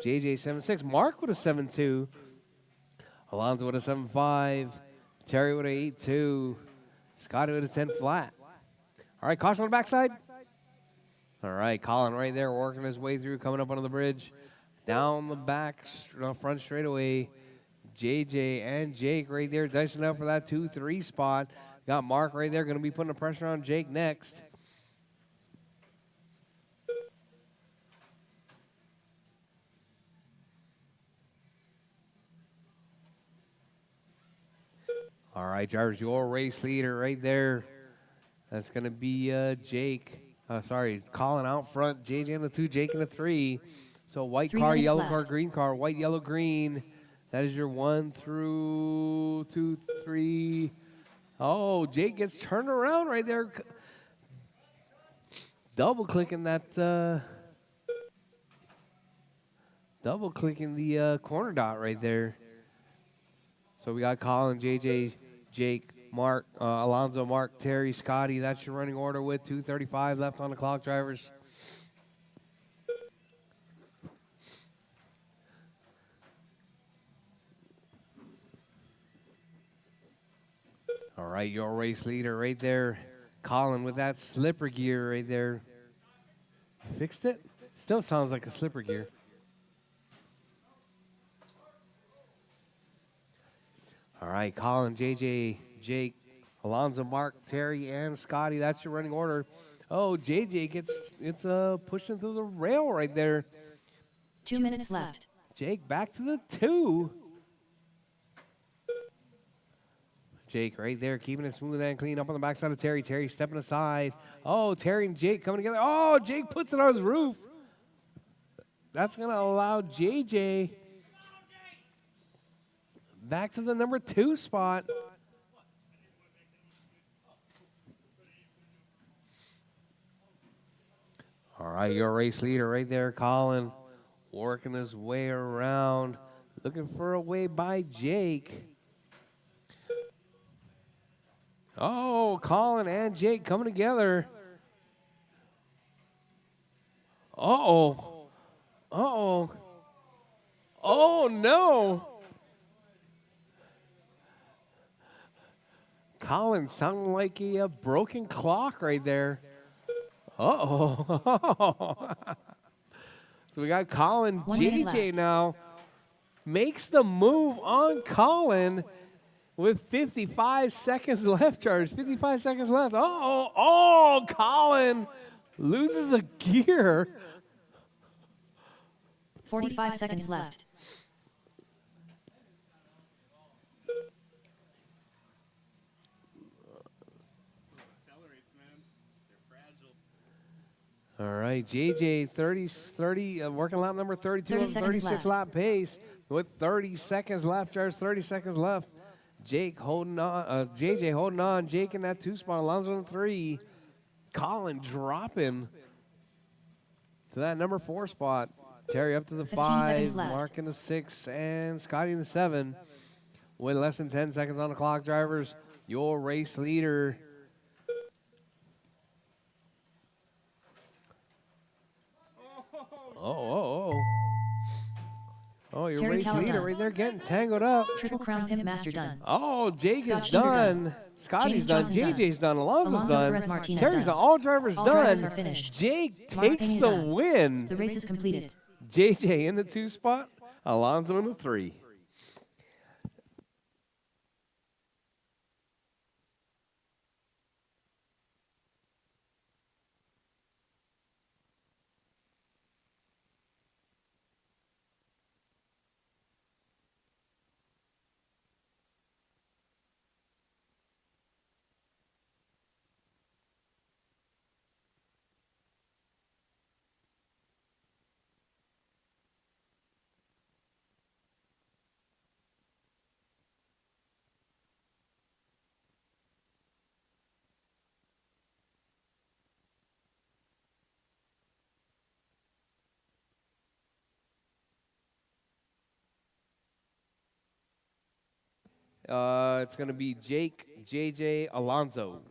JJ 7.6. Mark with a 7.2. Alonzo with a 7.5. Terry with a 8.2. Scotty with a 10 flat. All right, caution on the backside. All right, Colin right there working his way through, coming up onto the bridge. Down the back, front straightaway. JJ and Jake right there dicing up for that 2-3 spot. Got Mark right there, going to be putting the pressure on Jake next. All right, Jarvis, your race leader right there. That's going to be Jake. Colin out front. JJ in the 2, Jake in the 3. So white car, yellow car, green car, white, yellow, green. That is your 1 through 2, 3. Oh, Jake gets turned around right there. Double-clicking that, double-clicking the corner dot right there. So we got Colin, JJ, Jake, Mark, Alonzo, Mark, Terry, Scotty. That's your running order with 2:35 left on the clock, drivers. All right, your race leader right there. Colin with that slipper gear right there. Fixed it? Still sounds like a slipper gear. All right, Colin, JJ, Jake, Alonzo, Mark, Terry, and Scotty. That's your running order. Oh, JJ it's pushing through the rail right there. 2 minutes left. Jake back to the 2. Jake right there, keeping it smooth and clean up on the backside of Terry. Terry stepping aside. Oh, Terry and Jake coming together. Oh, Jake puts it on his roof. That's going to allow JJ back to the number 2 spot. All right, your race leader right there, Colin, working his way around, looking for a way by Jake. Oh, Colin and Jake coming together. Uh-oh. Uh-oh. Oh, no. Colin sounding like a broken clock right there. Uh-oh. So we got Colin. 1 minute JJ left. now makes the move on Colin with 55 seconds left, Charles. 55 seconds left. Uh-oh. Oh, Colin loses a gear. 45 seconds left. All right, JJ 30, working lap number 32 30 on seconds 36 left. lap pace with 30 seconds left, Charles. 30 seconds left. Jake holding on, JJ holding on. Jake in that 2 spot. Alonso in 3. Colin dropping to that number 4 spot. Terry up to the 15 5, seconds left. Mark in the 6, and Scotty in the 7. With less than 10 seconds on the clock, drivers, your race leader. Oh, your Terry race Callan leader done. right there getting tangled up. Triple Crown Pimp Master done. Oh, Jake Scott is Schluter done. done. Scotty's James done. Johnson done. JJ's done. Alonso's Alonso done. Perez Martinez Terry's done. done. All drivers All done. drivers are finished. Jake Mark takes Pena the done. win. The race is completed. JJ in the 2 spot. Alonso in the 3. It's going to be Jake, JJ, Alonso.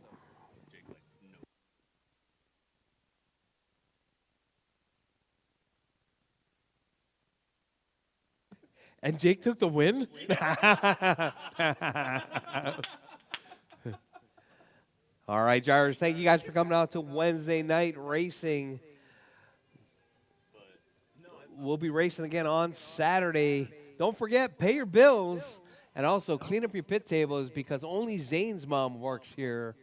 And Jake took the win? All right, drivers, thank you guys for coming out to Wednesday night racing. We'll be racing again on Saturday. Don't forget, pay your bills and also clean up your pit tables because only Zane's mom works here.